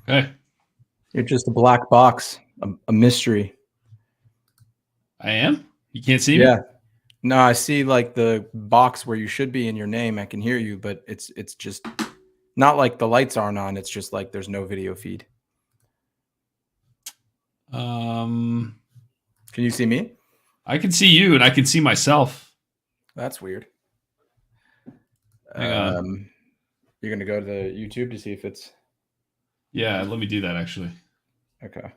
Okay. You're just a black box, a mystery. I am? You can't see me? Yeah. No, I see like the box where you should be in your name. I can hear you, but it's just not like the lights aren't on. It's just like there's no video feed. Um, Can you see me? I can see you and I can see myself. That's weird. Hang on. Um, you're gonna go to the YouTube to see if it's Yeah, let me do that actually. okay.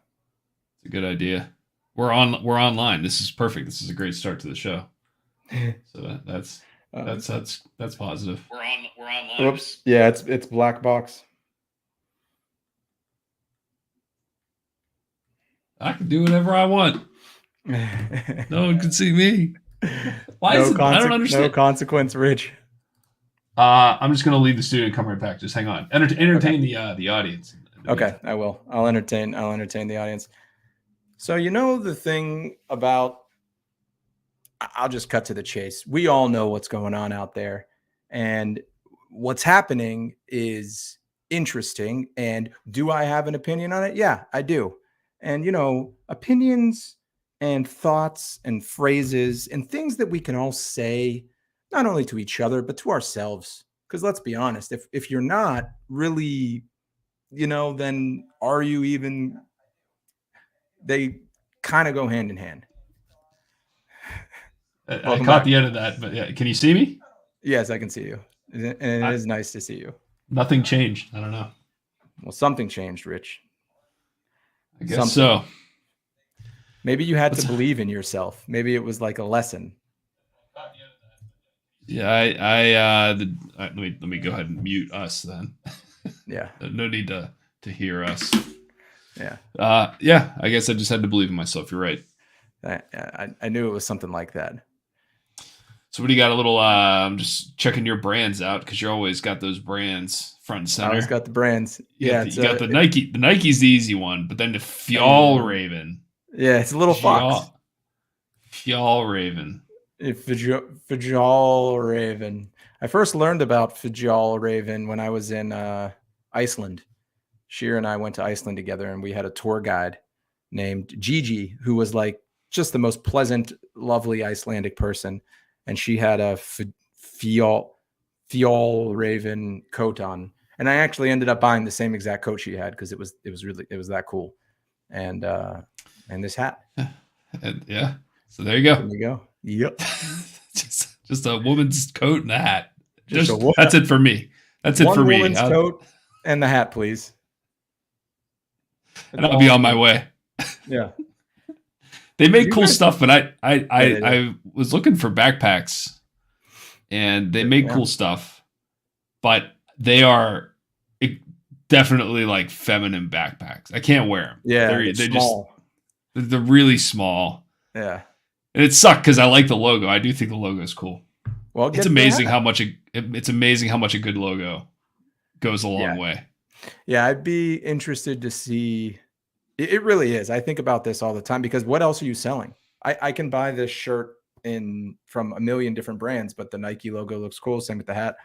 It's a good idea. We're online. This is perfect. This is a great start to the show. So that's positive. We're online. Whoops. Yeah, it's black box. I can do whatever I want. No one can see me. Why is it? I don't No understand. consequence, Rich. I'm just gonna leave the studio and come right back. Just hang on. Entertain the audience. Okay, I will. I'll entertain the audience. So you know the thing about I'll just cut to the chase. We all know what's going on out there, and what's happening is interesting. And do I have an opinion on it? Yeah, I do. And opinions and thoughts and phrases and things that we can all say, not only to each other but to ourselves. Because let's be honest, if you're not really, then are you even? They kind of go hand in hand. I Welcome caught back. the end of that, but yeah, can you see me? Yes, I can see you. And it is nice to see you. Nothing changed. I don't know. Well, something changed, Rich. I guess so. Maybe you had to believe in yourself. Maybe it was like a lesson. Yeah, let me go ahead and mute us then. Yeah. No need to hear us. Yeah. Yeah. I guess I just had to believe in myself. You're right. I knew it was something like that. So what do you got? A little. I'm just checking your brands out because you always got those brands front and center. I always got the brands. Yeah, you got the Nike. The Nike's the easy one, but then the Fjallraven. Yeah, it's a little fox. Fjallraven. Fjallraven. I first learned about Fjallraven when I was in Iceland. Sheer and I went to Iceland together, and we had a tour guide named Gigi, who was like just the most pleasant, lovely Icelandic person. And she had a Fjallraven coat on. And I actually ended up buying the same exact coat she had because it was that cool. And this hat. And yeah. So there you go. There you go. Yep. just a woman's coat and a hat. That's it for me. That's it for me. Woman's coat and the hat, please. And I'll be on my way. Yeah. They make cool stuff, but I was looking for backpacks, and they make cool stuff, but they are definitely like feminine backpacks. I can't wear them. Yeah, they're small. They're really small. Yeah, and it sucked because I like the logo. I do think the logo is cool. Well, it's amazing how much it's amazing how much a good logo goes a long way. Yeah, I'd be interested to see. It really is. I think about this all the time because what else are you selling? I can buy this shirt from a million different brands, but the Nike logo looks cool. Same with the hat.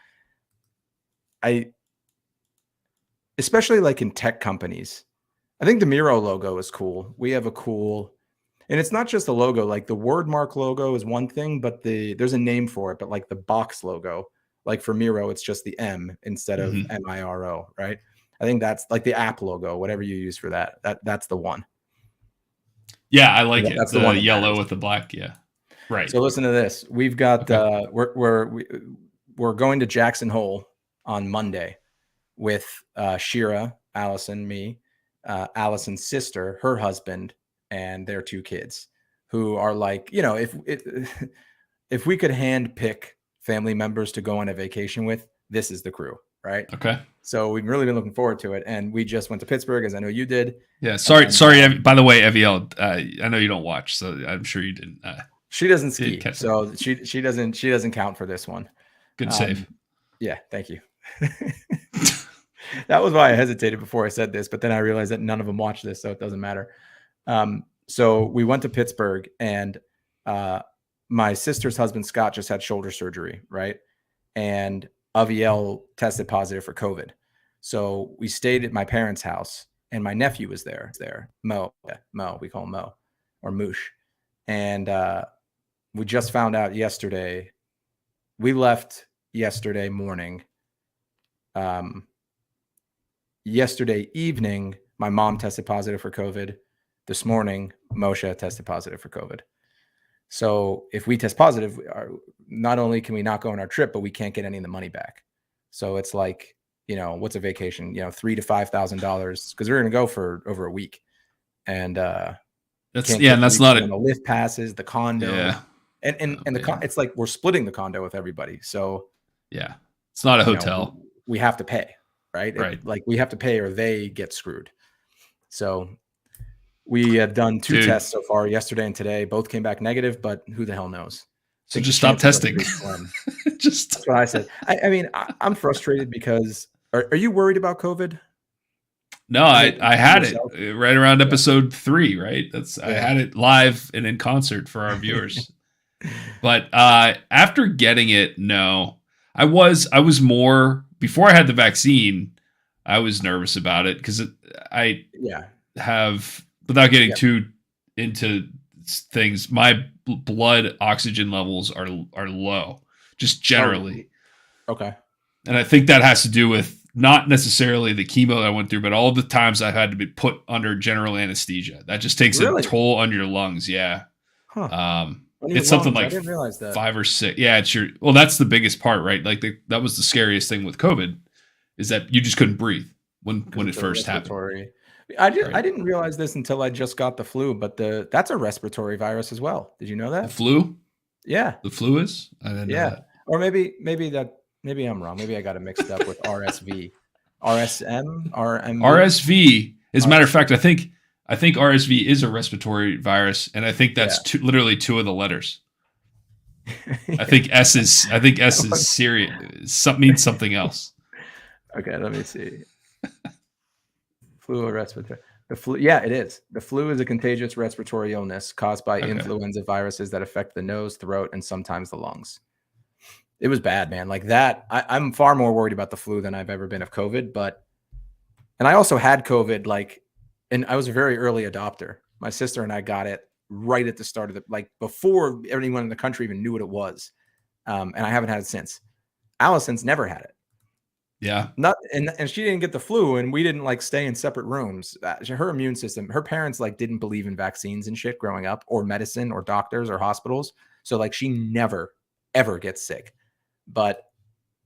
Especially like in tech companies, I think the Miro logo is cool. We have a cool, and it's not just the logo. Like the Wordmark logo is one thing, but there's a name for it. But like the box logo, like for Miro, it's just the M instead of MIRO, right? I think that's like the app logo, whatever you use for that. That's the one. Yeah, I like it. That's the one yellow with the black. Yeah, right. So listen to this. We've got we're going to Jackson Hole on Monday with Shira, Allison, me, Allison's sister, her husband, and their 2 kids, who are like, if we could hand pick family members to go on a vacation with, this is the crew. Right. Okay. So we've really been looking forward to it. And we just went to Pittsburgh, as I know you did. Yeah. Sorry. By the way, Eviel, I know you don't watch, so I'm sure you didn't. She doesn't ski, so she doesn't count for this one. Good save. Yeah. Thank you. That was why I hesitated before I said this, but then I realized that none of them watch this, so it doesn't matter. So we went to Pittsburgh, and my sister's husband, Scott, just had shoulder surgery. Right. And Aviel tested positive for COVID. So we stayed at my parents' house, and my nephew was there. Mo, we call him Mo or Moosh. And we just found out yesterday. We left yesterday morning. Yesterday evening, my mom tested positive for COVID. This morning, Moshe tested positive for COVID. So if we test positive, not only can we not go on our trip, but we can't get any of the money back. So it's like, what's a vacation? $3,000 to $5,000 because we're going to go for over a week. And that's not the lift passes, the condo. Yeah. And it's like we're splitting the condo with everybody. So yeah, it's not a hotel. We have to pay, right? Right. Like we have to pay or they get screwed. So we have done 2 tests so far, yesterday and today. Both came back negative, but who the hell knows? So just stop testing. That's what I said. I mean, I'm frustrated because are you worried about COVID? No, I had it right around episode 3, right? I had it live and in concert for our viewers. But after getting it, no. I was more, before I had the vaccine, I was nervous about it because I have, without getting too into things, my blood oxygen levels are low, just generally. Okay. And I think that has to do with not necessarily the chemo that I went through, but all the times I've had to be put under general anesthesia. That just takes a toll on your lungs. Yeah. Huh. It's something like I didn't realize that. 5 or 6. Yeah, that's the biggest part, right? Like that was the scariest thing with COVID, is that you just couldn't breathe when it first happened. I didn't realize this until I just got the flu, but that's a respiratory virus as well. Did you know that? The flu? Yeah. The flu is? I didn't know that. Or maybe I'm wrong. Maybe I got it mixed up with RSV. RSM? RMV? RSV. As a matter of fact, I think RSV is a respiratory virus, and I think that's literally 2 of the letters. I think S is serious. Means something else. Okay, let me see. Flu or respiratory. The flu, it is. The flu is a contagious respiratory illness caused by influenza viruses that affect the nose, throat, and sometimes the lungs. It was bad, man. Like that, I'm far more worried about the flu than I've ever been of COVID. And I also had COVID, and I was a very early adopter. My sister and I got it right at the start of before anyone in the country even knew what it was. And I haven't had it since. Allison's never had it. Yeah. And she didn't get the flu, and we didn't stay in separate rooms. Her immune system, her parents didn't believe in vaccines and shit growing up, or medicine or doctors or hospitals. So she never, ever gets sick. But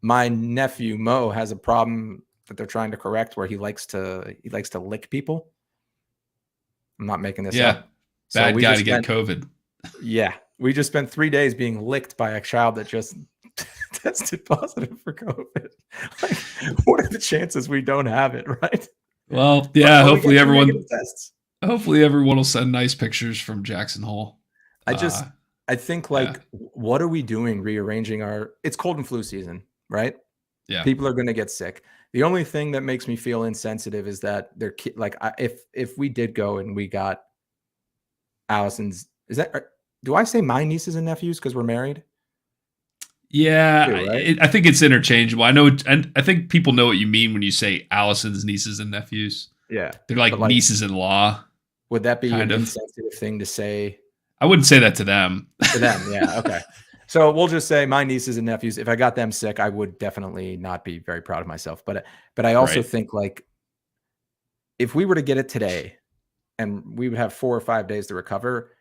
my nephew Mo has a problem that they're trying to correct where he likes to lick people. I'm not making this up. Bad guy to get COVID. Yeah. We just spent 3 days being licked by a child that just tested positive for COVID. What are the chances we don't have it, right? Well, yeah, hopefully everyone will send nice pictures from Jackson Hole. I think what are we doing rearranging it's cold and flu season, right? Yeah. People are going to get sick. The only thing that makes me feel insensitive is that if we did go and we got Allison's, do I say my nieces and nephews because we're married? Yeah, right? I think it's interchangeable. I know, and I think people know what you mean when you say Allison's nieces and nephews. Yeah. They're like nieces-in-law. Would that be an insensitive thing to say? I wouldn't say that to them. To them, yeah, okay. So we'll just say my nieces and nephews, if I got them sick, I would definitely not be very proud of myself. But I also think if we were to get it today and we would have 4 or 5 days to recover,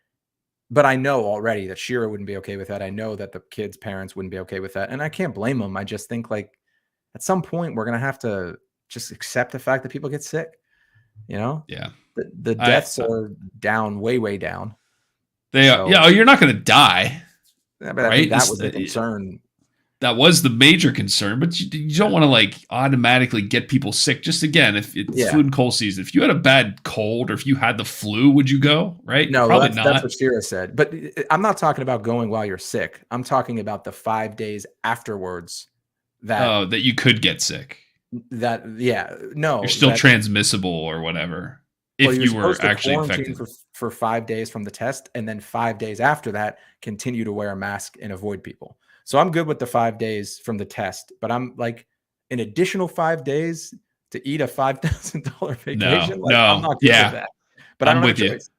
but I know already that Shira wouldn't be okay with that. I know that the kids' parents wouldn't be okay with that. And I can't blame them. I just think at some point we're going to have to just accept the fact that people get sick, Yeah. The deaths are down, way, way down. They are. Yeah. You're not going to die. Yeah, but right? I think that was the concern. That was the major concern, but you don't want to automatically get people sick. Just again, if it's flu and cold season, if you had a bad cold or if you had the flu, would you go? Right? No, probably not. That's what Shira said. But I'm not talking about going while you're sick. I'm talking about the 5 days afterwards. That you could get sick. You're still transmissible or whatever. If you were actually infected for 5 days from the test, and then 5 days after that, continue to wear a mask and avoid people. So I'm good with the 5 days from the test, but I'm an additional 5 days to eat a $5,000 vacation. No, I'm not good with that. But I'm I don't with have a you. choice.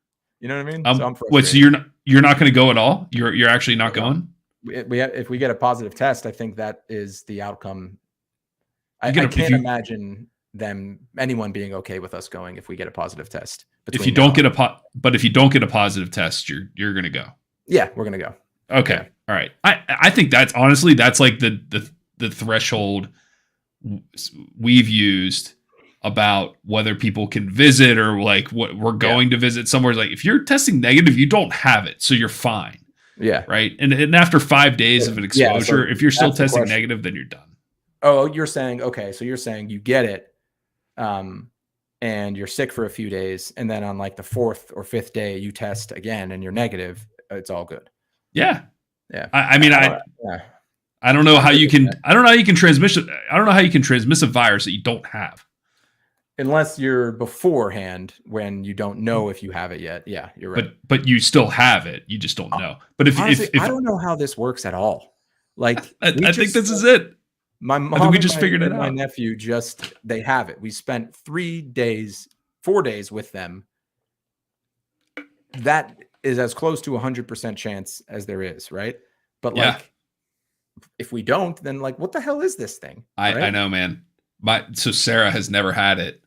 You know what I mean? So I'm frustrated. What? So you're not going to go at all? You're actually not going? If we get a positive test, I think that is the outcome. I can't imagine anyone being okay with us going if we get a positive test. If you don't get a positive test, you're going to go. Yeah, we're going to go. Okay. Yeah. All right. I think that's like the threshold we've used about whether people can visit or like what we're going to visit somewhere. Like if you're testing negative, you don't have it, so you're fine. Yeah. Right. And after 5 days of an exposure, if you're still testing negative, then you're done. Oh, you're saying, okay. So you're saying you get it, and you're sick for a few days. And then on like the 4th or 5th day, you test again and you're negative. It's all good. Yeah. Yeah. I don't know how you can, I don't know how you can transmit a virus that you don't have. Unless you're beforehand when you don't know if you have it yet. Yeah, you're right. But you still have it. You just don't know. But if I don't know how this works at all. Like I think this is it. My mom, I think we just figured it out. My nephew they have it. We spent 4 days with them. That is as close to 100% chance as there is, right? But like, if we don't, then like, what the hell is this thing? Right? I know, man. So Sarah has never had it.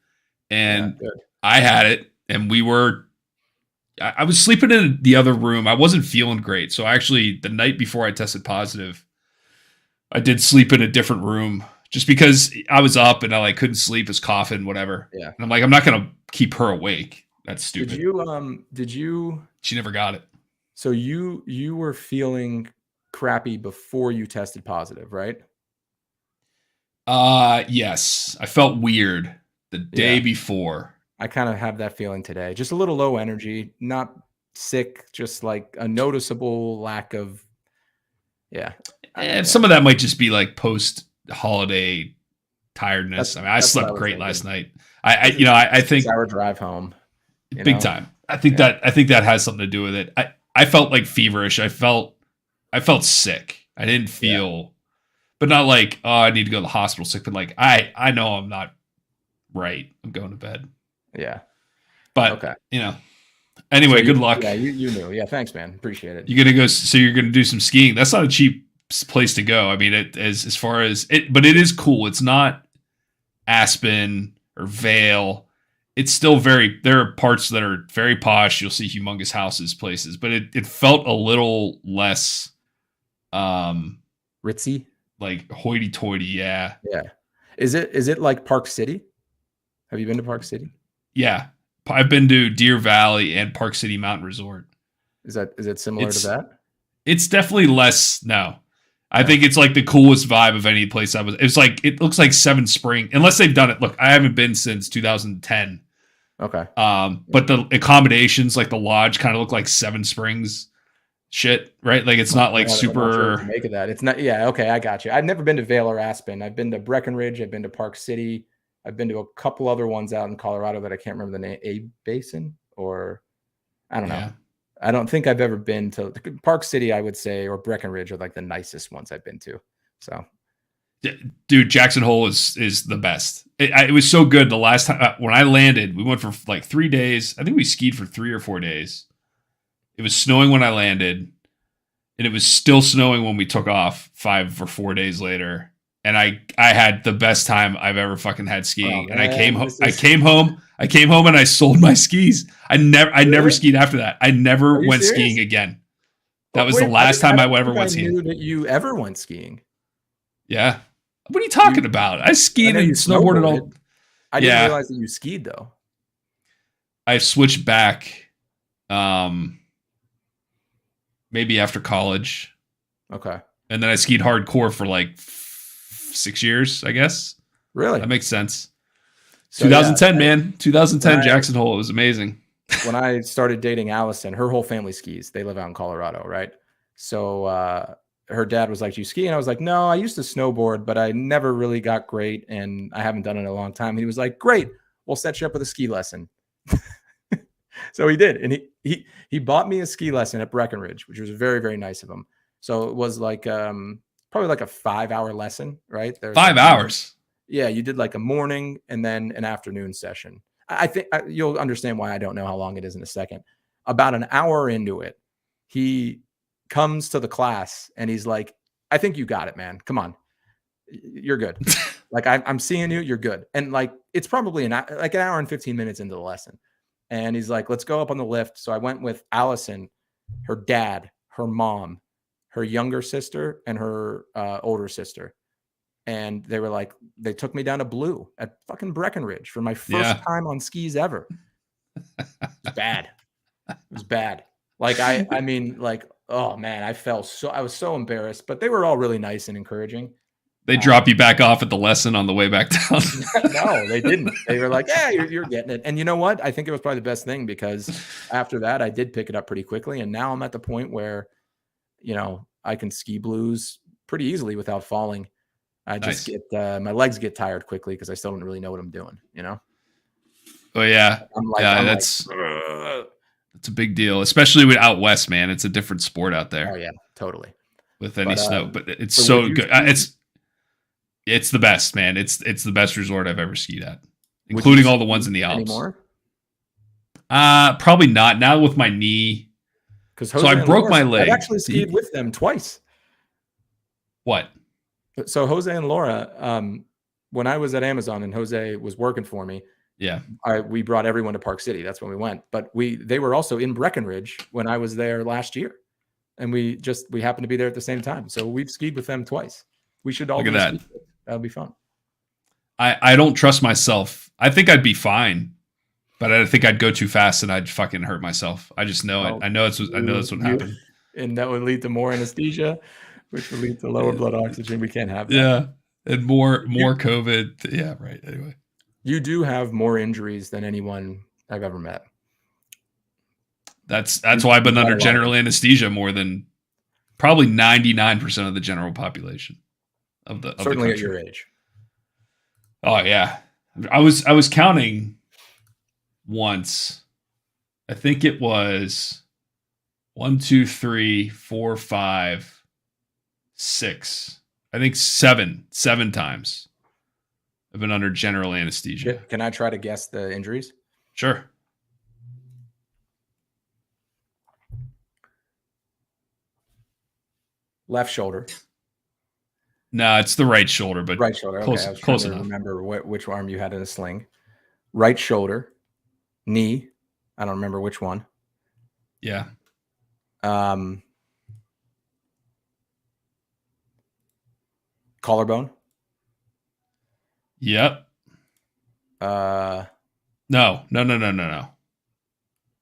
And I had it, and I was sleeping in the other room. I wasn't feeling great. So actually the night before I tested positive, I did sleep in a different room just because I was up and I like couldn't sleep, was coughing, whatever. Yeah. And I'm like, I'm not going to keep her awake. That's stupid. Did you, she never got it. So you were feeling crappy before you tested positive, right? Yes. I felt weird the day before. I kind of have that feeling today. Just a little low energy, not sick, just like a noticeable lack of, And some of that might just be like post-holiday tiredness. I slept great last night. I think 6-hour drive home. Big time. I think that has something to do with it. I felt like feverish. I felt sick. I didn't feel, but not like, oh, I need to go to the hospital sick, but like I know I'm not right. I'm going to bed. Yeah. But anyway, good luck. Yeah, you knew. Yeah, thanks, man. Appreciate it. You're gonna do some skiing. That's not a cheap place to go. I mean, as far as it, but it is cool. It's not Aspen or Vail. It's still there are parts that are very posh. You'll see humongous houses, places, but it felt a little less ritzy, like hoity-toity. Yeah. Is it like Park City? Have you been to Park City? Yeah, I've been to Deer Valley and Park City Mountain Resort. Is it similar to that? It's definitely less. No, I think it's like the coolest vibe of any place I was. It's like, it looks like Seven Spring, unless they've done it. Look, I haven't been since 2010. Okay. But the accommodations, like the lodge, kind of look like Seven Springs shit, right? Like it's not like super. Sure make of that. It's not. Yeah. Okay. I got you. I've never been to Vail or Aspen. I've been to Breckenridge. I've been to Park City. I've been to a couple other ones out in Colorado that I can't remember the name. Abe Basin, or I don't know. I don't think I've ever been to Park City, I would say, or Breckenridge are like the nicest ones I've been to. So, dude, Jackson Hole is the best. It was so good the last time when I landed. We went for like 3 days. I think we skied for 3 or 4 days. It was snowing when I landed, and it was still snowing when we took off 5 or 4 days later. And I had the best time I've ever fucking had skiing. And I came home and I sold my skis. I never skied after that. I never went skiing again. That was the last time I ever went skiing. I knew that you ever went skiing. Yeah. What are you talking about? I skied and snowboarded all. I didn't realize that you skied though. I switched back maybe after college. Okay. And then I skied hardcore for like 6 years, I guess. Really? That makes sense. So 2010, man. 2010 Jackson Hole. It was amazing. When I started dating Allison, her whole family skis. They live out in Colorado, right? So her dad was like, "Do you ski?" And I was like, "No, I used to snowboard, but I never really got great, and I haven't done it in a long time." And he was like, "Great, we'll set you up with a ski lesson." So he did, and he bought me a ski lesson at Breckenridge, which was very, very nice of him. So it was like probably like a 5-hour lesson, right? 5 hours. Yeah, you did like a morning and then an afternoon session. I think you'll understand why I don't know how long it is in a second. About an hour into it, he comes to the class and he's like, I think you got it, man. Come on. You're good. Like I'm seeing you, you're good. And like, it's probably an hour and 15 minutes into the lesson. And he's like, let's go up on the lift. So I went with Allison, her dad, her mom, her younger sister, and her older sister. And they were like, they took me down to Blue at fucking Breckenridge for my first time on skis ever. It was bad. It was bad. Like, I mean, like, oh man, I was so embarrassed, but they were all really nice and encouraging. They drop you back off at the lesson on the way back down. No, they didn't. They were like, yeah, you're getting it. And you know what? I think it was probably the best thing, because after that, I did pick it up pretty quickly. And now I'm at the point where, you know, I can ski blues pretty easily without falling. I just get my legs get tired quickly because I still don't really know what I'm doing, you know? Oh yeah. That's a big deal, especially with out west, man. It's a different sport out there. Oh yeah, totally. With any snow, but it's so good. It's the best, man. It's the best resort I've ever skied at, including all the ones in the Alps. Anymore? Probably not now with my knee. So I broke my leg. I've actually skied with them twice. What? So Jose and Laura, when I was at Amazon and Jose was working for me, yeah, we brought everyone to Park City. That's when we went. But they were also in Breckenridge when I was there last year, and we happened to be there at the same time. So we've skied with them twice. We should all look at that. That'll be fun. I don't trust myself. I think I'd be fine, but I think I'd go too fast and I'd fucking hurt myself. I just know it. I know that's what happened. And that would lead to more anesthesia, which would lead to lower blood oxygen. We can't have that. Yeah. And more COVID. Yeah, right. Anyway. You do have more injuries than anyone I've ever met. That's why I've been under general anesthesia more than probably 99% of the general population of the certainly at your age. Oh yeah. I was counting once. I think it was 1, 2, 3, 4, 5, 6. I think seven times I've been under general anesthesia. Can I try to guess the injuries? Sure. Left shoulder. No, it's the right shoulder, but right shoulder. Close, okay, I was close trying to enough. remember which arm you had in a sling. Right shoulder, knee. I don't remember which one. Yeah. Collarbone. Yep. No.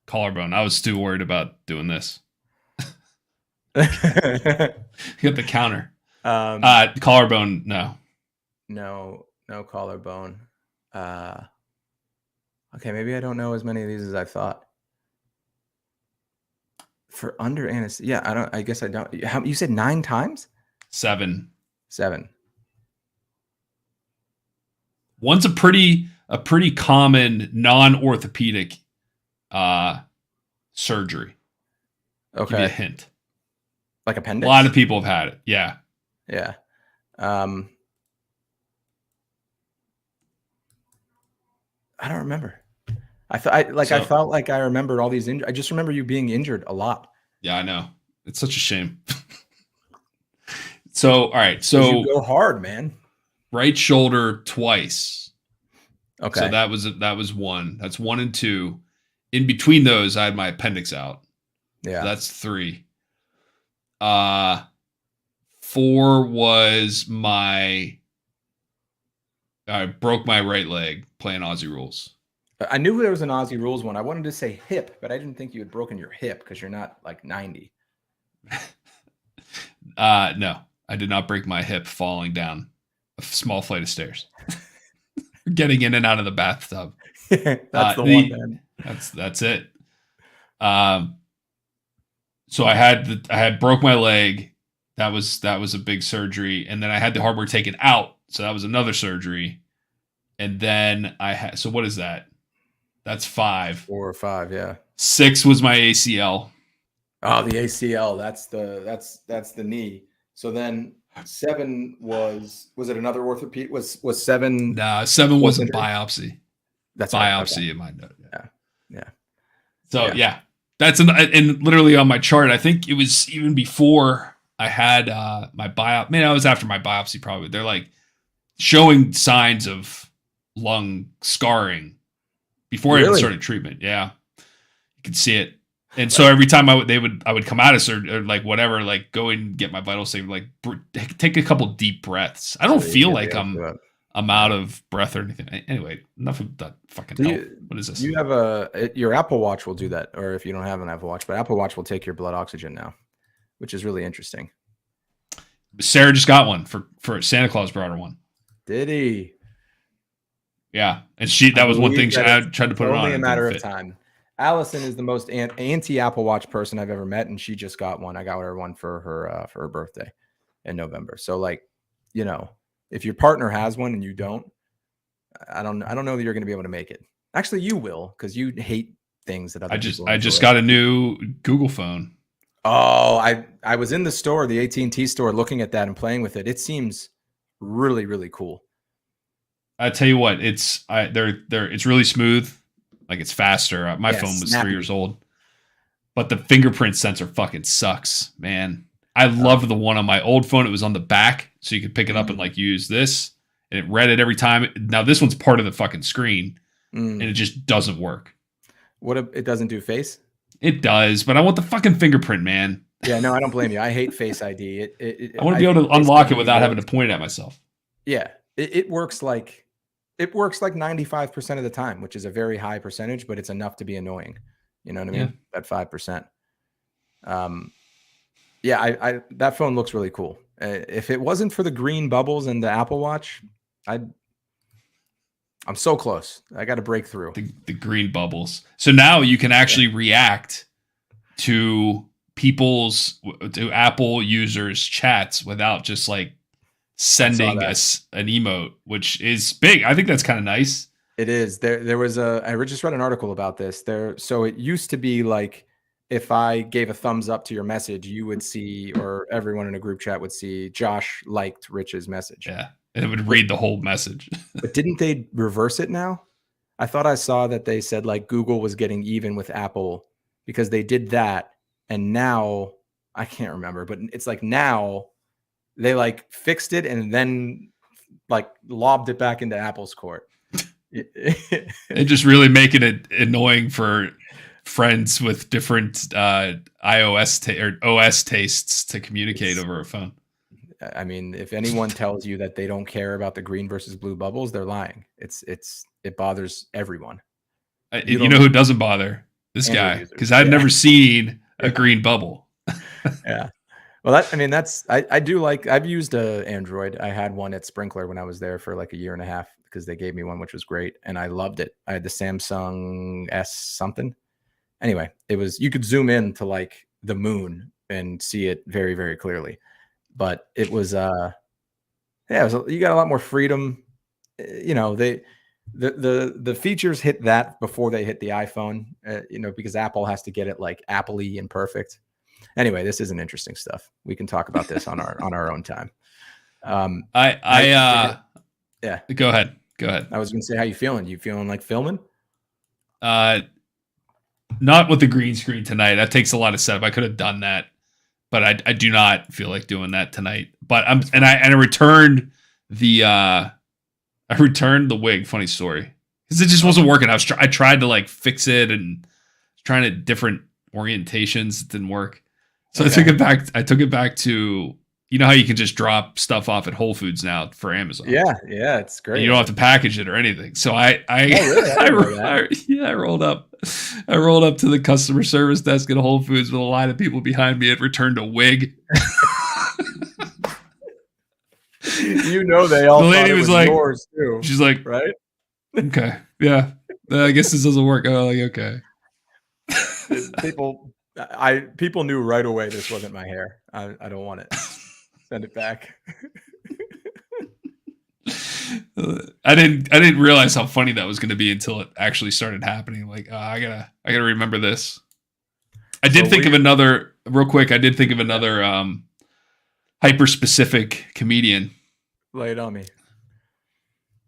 Collarbone. I was too worried about doing this. You got the counter. Collarbone. No collarbone. Okay, maybe I don't know as many of these as I thought. For under anesthesia, yeah, I guess I don't. You said 9 times? 7. One's a pretty common non-orthopedic surgery. Okay. Give you a hint. Like appendix? A lot of people have had it. Yeah. Yeah. I don't remember. I felt like I remembered all these injuries. I just remember you being injured a lot. Yeah, I know. It's such a shame. So, all right. So you go hard, man. Right shoulder twice. Okay. So that was 1. That's 1 and 2. In between those, I had my appendix out. Yeah. So that's 3. 4 was I broke my right leg playing Aussie rules. I knew there was an Aussie rules one. I wanted to say hip, but I didn't think you had broken your hip because you're not like 90. No, I did not break my hip falling down a small flight of stairs. Getting in and out of the bathtub. That's the one, man. That's it. So I had broke my leg. That was a big surgery, and then I had the hardware taken out. So that was another surgery, and then I had. So what is that? That's 5. 4 or 5, yeah. 6 was my ACL. Oh, the ACL. That's the knee. So then 7 was it another orthopedic? Was 7? No, 7 was a biopsy. That's biopsy okay. in my note. Yeah. So yeah, that's and literally on my chart. I think it was even before I had my biopsy. Man, I was after my biopsy probably. They're like showing signs of lung scarring before I even started treatment. Yeah, you could see it. And so every time I would come out of surgery or like whatever, like go and get my vitals saved, like take a couple deep breaths. I don't feel like I'm out of breath or anything. Anyway, enough of that fucking help. What is this? You have your Apple Watch will do that, or if you don't have an Apple Watch, but Apple Watch will take your blood oxygen now, which is really interesting. Sarah just got one for Santa Claus brought her one. Did he? Yeah, and that was one thing I tried to put it on. Only a matter of time. Allison is the most anti-Apple Watch person I've ever met, and she just got one. I got her one for her birthday in November. So, like, you know, if your partner has one and you don't, I don't know that you're going to be able to make it. Actually, you will, because you hate things that other people. I just got a new Google phone. Oh, I was in the store, the AT&T store, looking at that and playing with it. It seems really, really cool. I tell you what, it's really smooth. Like it's faster. My phone was 3 years old, but the fingerprint sensor fucking sucks, man. I love the one on my old phone. It was on the back, so you could pick it up and like use this, and it read it every time. Now this one's part of the fucking screen, and it just doesn't work. It doesn't do face? It does, but I want the fucking fingerprint, man. Yeah, no, I don't blame you. I hate Face ID. I want to be able to unlock it without having to point at myself. Yeah, it works like 95% of the time, which is a very high percentage, but it's enough to be annoying. You know what I mean? Yeah. At 5%. Yeah, that phone looks really cool. If it wasn't for the green bubbles and the Apple Watch, I'm so close. I got to break through the green bubbles. So now you can actually react to Apple users' chats without just like sending us an emote, which is big. I think that's kind of nice. It is. There was I just read an article about this. So it used to be like if I gave a thumbs up to your message, you would see, or everyone in a group chat would see, Josh liked Rich's message. Yeah. And it would read the whole message. But didn't they reverse it now? I thought I saw that they said like Google was getting even with Apple because they did that. And now I can't remember, but it's like now they like fixed it and then like lobbed it back into Apple's court. They're just really making it annoying for friends with different iOS or OS tastes to communicate over a phone. I mean, if anyone tells you that they don't care about the green versus blue bubbles, they're lying. It bothers everyone. You know who doesn't bother? This guy, because I've never seen a green bubble. Yeah. Well, I do like, I've used Android. I had one at Sprinkler when I was there for like a year and a half because they gave me one, which was great. And I loved it. I had the Samsung S something. Anyway, you could zoom in to like the moon and see it very, very clearly. But it was, you got a lot more freedom. You know, the features hit that before they hit the iPhone, because Apple has to get it like Apple-y and perfect. Anyway, this isn't interesting stuff. We can talk about this on our own time. Yeah. Go ahead. I was going to say, how you feeling? You feeling like filming? Not with the green screen tonight. That takes a lot of setup. I could have done that, but I do not feel like doing that tonight. But I returned the wig. Funny story, because it just wasn't working. I tried to like fix it and trying to different orientations. It didn't work. So okay. I took it back to, you know how you can just drop stuff off at Whole Foods now for Amazon. Yeah, it's great. And you don't have to package it or anything. So I rolled up to the customer service desk at Whole Foods with a line of people behind me. Had returned a wig. They all. The lady was like, yours too. She's like, right? Okay, yeah. I guess this doesn't work. Oh, like okay. People knew right away this wasn't my hair. I don't want it. Send it back. I didn't realize how funny that was going to be until it actually started happening. Like, I gotta remember this. I did think of another real quick. I did think of another hyper specific comedian. Lay it on me.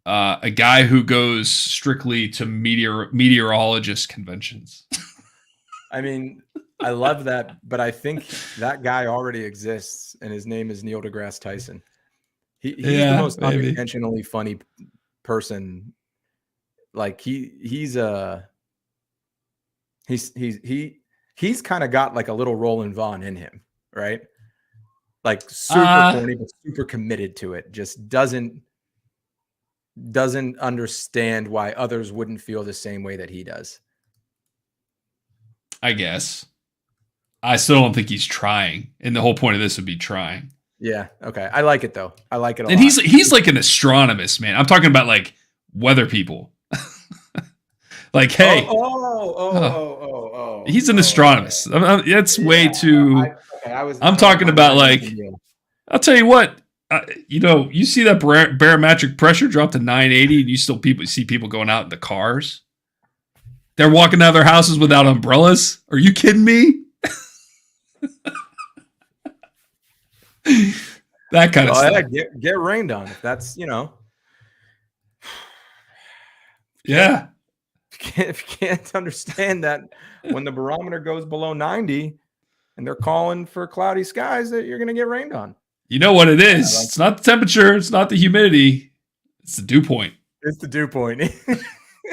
A guy who goes strictly to meteorologist conventions. I mean, I love that, but I think that guy already exists, and his name is Neil deGrasse Tyson. He's the most unintentionally funny person. Like he's kind of got like a little Roland Vaughn in him, right? Like super corny, but super committed to it. Just doesn't understand why others wouldn't feel the same way that he does. I guess. I still don't think he's trying, and the whole point of this would be trying. Yeah. Okay. I like it though. I like it a and lot. He's like an astronomist, man. I'm talking about like weather people. Like, hey. He's an astronomist. That's way too. I'm talking about like. I'll tell you what. You see that barometric pressure drop to 980, and you still see people going out in the cars. They're walking out of their houses without umbrellas. Are you kidding me? That kind of stuff. Get rained on. That's Yeah. If you can't understand that when the barometer goes below 90 and they're calling for cloudy skies, that you're going to get rained on. You know what it is? It's not the temperature. It's not the humidity. It's the dew point. It's the dew point.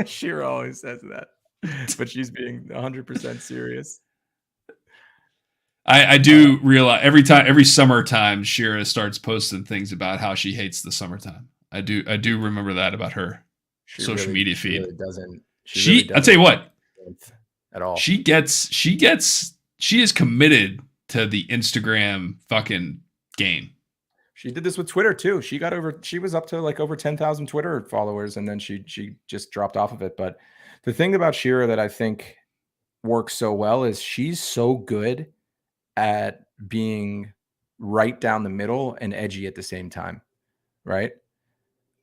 Shira always says that, but she's being 100% serious. I do realize every summertime, Shira starts posting things about how she hates the summertime. I do remember that about her social media feed. I'll tell you what, at all. She is committed to the Instagram fucking game. She did this with Twitter too. She was up to like over 10,000 Twitter followers, and then she just dropped off of it. But the thing about Shira that I think works so well is she's so good at being right down the middle and edgy at the same time, right?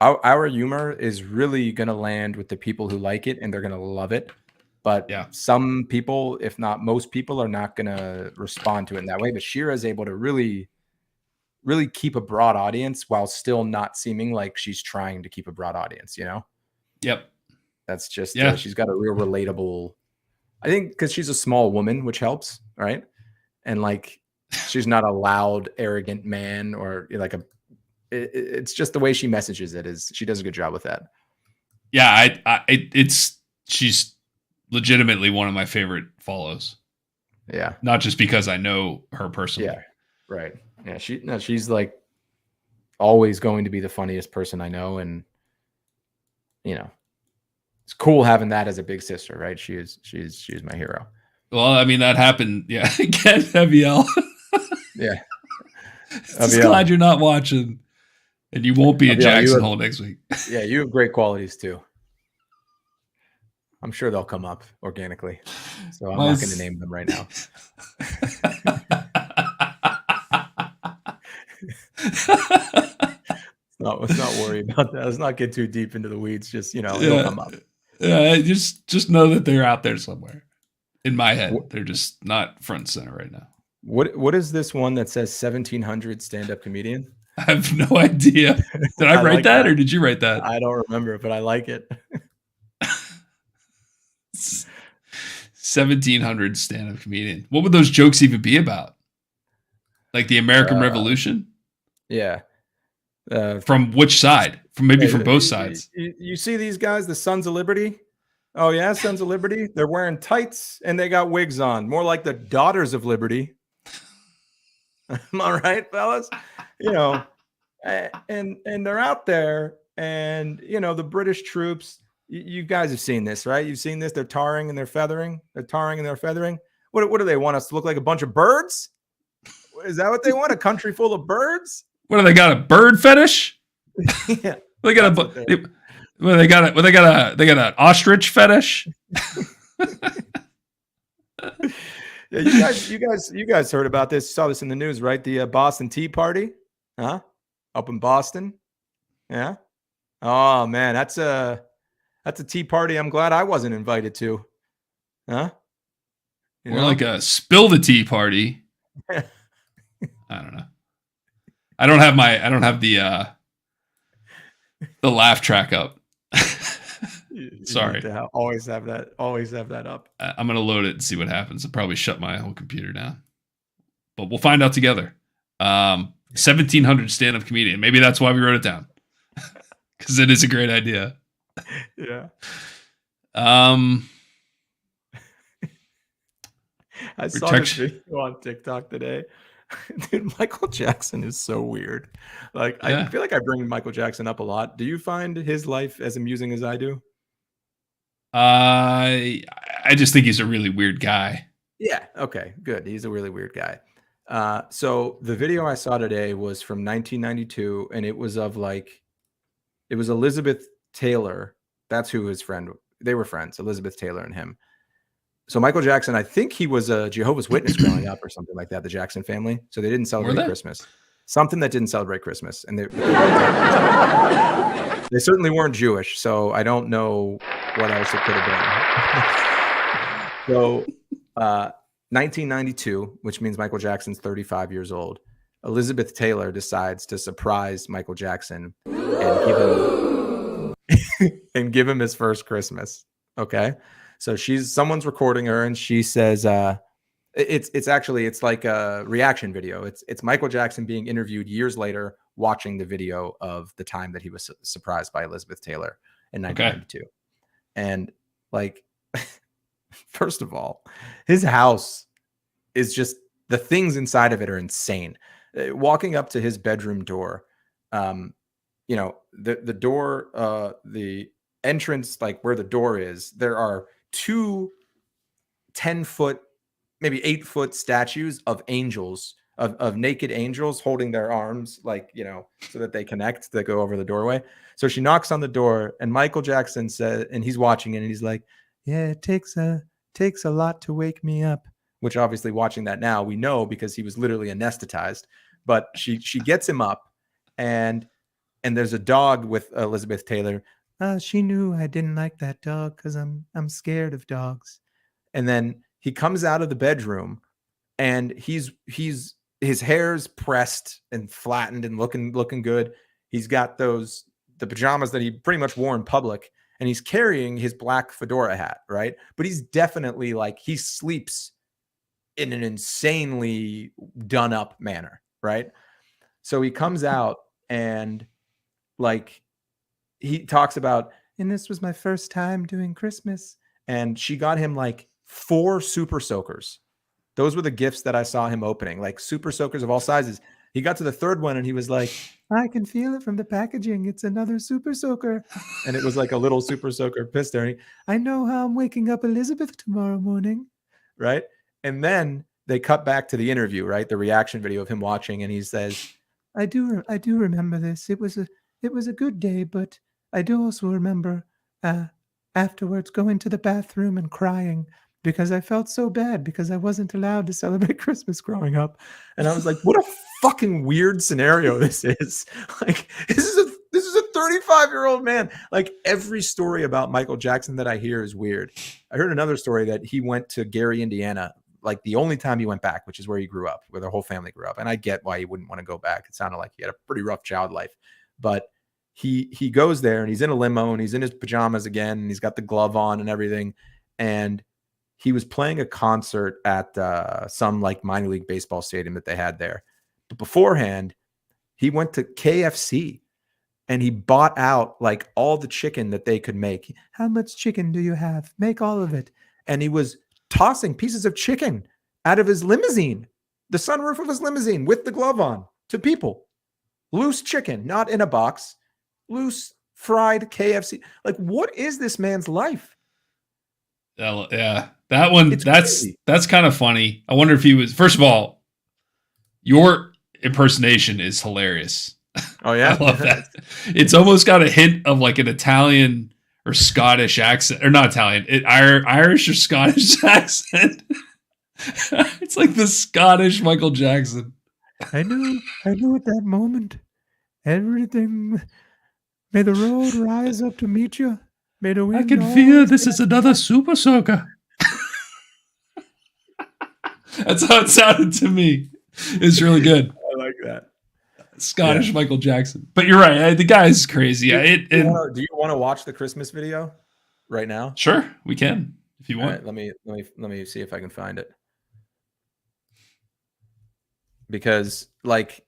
Our humor is really going to land with the people who like it, and they're going to love it. But some people, if not most people, are not going to respond to it in that way. But Shira is able to really, really keep a broad audience while still not seeming like she's trying to keep a broad audience, Yep. That's just, she's got a real relatable, I think, because she's a small woman, which helps, right? And like, she's not a loud, arrogant man or like it's just the way she messages it is she does a good job with that. Yeah. She's legitimately one of my favorite follows. Yeah. Not just because I know her personally. Yeah. Right. Yeah. She's like always going to be the funniest person I know. And, it's cool having that as a big sister, right? She's my hero. Well, I mean, that happened. Yeah. Again, Abiel. Yeah. Just glad you're not watching, and you won't be in Jackson Hole next week. Yeah. You have great qualities too. I'm sure they'll come up organically. So I'm not going to name them right now. Let's not worry about that. Let's not get too deep into the weeds. Just, it'll come up. Yeah, just know that they're out there somewhere. In my head, they're just not front and center right now. What is this one that says 1700 stand-up comedian? I have no idea. Did I write that, or did you write that? I don't remember, but I like it. 1700 stand-up comedian. What would those jokes even be about? Like the American Revolution? Yeah. From which side? From both sides. You see these guys, the Sons of Liberty? Oh yeah, Sons of Liberty. They're wearing tights and they got wigs on. More like the Daughters of Liberty. Am I right, fellas? And they're out there, and the British troops. You guys have seen this, right? You've seen this. They're tarring and they're feathering. What do they want us to look like? A bunch of birds? Is that what they want? A country full of birds? What do they got? A bird fetish? Yeah. They got an ostrich fetish. Yeah, you guys heard about this. Saw this in the news, right? The Boston Tea Party, huh? Up in Boston. Yeah. Oh man, that's a tea party I'm glad I wasn't invited to. Huh? More like a spill the tea party. I don't know. I don't have the laugh track up. Sorry. Always have that up. I'm gonna load it and see what happens. I'll probably shut my whole computer down, but we'll find out together. 1700 stand-up comedian. Maybe that's why we wrote it down, because it is a great idea. Yeah. I saw this video on TikTok today. Dude, Michael Jackson is so weird. Like, I feel like I bring Michael Jackson up a lot. Do you find his life as amusing as I do? I just think he's a really weird guy. Yeah. Okay, good. He's a really weird guy. So the video I saw today was from 1992, and it was Elizabeth Taylor. That's who his friend. They were friends, Elizabeth Taylor and him. So Michael Jackson, I think he was a Jehovah's Witness growing up or something like that, the Jackson family. So they didn't celebrate Christmas. Something that didn't celebrate Christmas. And they certainly weren't Jewish. So I don't know what else it could have been. So 1992, which means Michael Jackson's 35 years old, Elizabeth Taylor decides to surprise Michael Jackson and give him his first Christmas. Okay. So someone's recording her, and she says, it's like a reaction video. It's Michael Jackson being interviewed years later, watching the video of the time that he was surprised by Elizabeth Taylor in 1992. Okay. And like, first of all, his house is just, the things inside of it are insane. Walking up to his bedroom door, the door, the entrance, like where the door is, there are 2 10-foot, maybe 8-foot statues of angels, of naked angels holding their arms, like, so that they connect, that go over the doorway. So she knocks on the door, and Michael Jackson said, and he's watching it, and he's like, yeah, it takes a lot to wake me up, which obviously, watching that now, we know, because he was literally anesthetized. But she gets him up, and there's a dog with Elizabeth Taylor. She knew I didn't like that dog because I'm scared of dogs. And then he comes out of the bedroom, and his hair's pressed and flattened and looking good. He's got the pajamas that he pretty much wore in public, and he's carrying his black fedora hat, right? But he's definitely, like, he sleeps in an insanely done up manner, right? So he comes out, and like, he talks about, and this was my first time doing Christmas. And she got him like 4 super soakers. Those were the gifts that I saw him opening, like super soakers of all sizes. He got to the 3rd one, and he was like, I can feel it from the packaging. It's another super soaker. And it was like a little super soaker piss there. I know how I'm waking up Elizabeth tomorrow morning. Right. And then they cut back to the interview, right? The reaction video of him watching. And he says, I do remember this. It was a good day, but I do also remember afterwards going to the bathroom and crying because I felt so bad because I wasn't allowed to celebrate Christmas growing up. And I was like, what a fucking weird scenario this is. Like, this is a 35-year-old man. Like, every story about Michael Jackson that I hear is weird. I heard another story that he went to Gary, Indiana, like the only time he went back, which is where he grew up, where their whole family grew up. And I get why he wouldn't want to go back. It sounded like he had a pretty rough child life. But he goes there, and he's in a limo, and he's in his pajamas again, and he's got the glove on and everything. And he was playing a concert at some like minor league baseball stadium that they had there. But beforehand, he went to KFC, and he bought out like all the chicken that they could make. How much chicken do you have? Make all of it. And he was tossing pieces of chicken out of his limousine, the sunroof of his limousine, with the glove on, to people. Loose chicken, not in a box. Loose fried KFC. Like, what is this man's life? Yeah, that one. That's kind of funny. I wonder if he was. First of all, your impersonation is hilarious. Oh yeah, I love that. It's almost got a hint of like an Italian or Scottish accent, or not Italian, Irish or Scottish accent. It's like the Scottish Michael Jackson. I knew at that moment, everything. May the road rise up to meet you. May the wind. I can feel this is another super soaker. That's how it sounded to me. It's really good. I like that. Scottish Michael Jackson. But you're right. The guy is crazy. Do you want to watch the Christmas video right now? Sure, we can if you want. All right, let me see if I can find it. Because like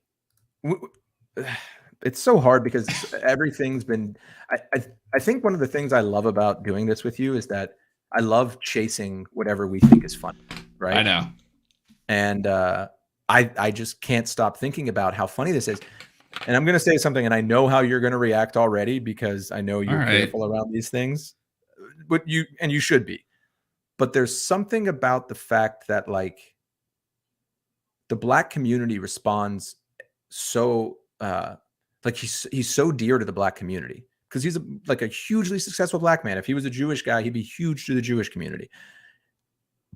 it's so hard because everything's been I think one of the things I love about doing this with you is that I love chasing whatever we think is fun, right? I know. And I just can't stop thinking about how funny this is. And I'm going to say something, and I know how you're going to react already because I know you're careful around these things, but you should be. But there's something about the fact that like the Black community responds so like he's so dear to the Black community because he's like a hugely successful Black man. If he was a Jewish guy, he'd be huge to the Jewish community.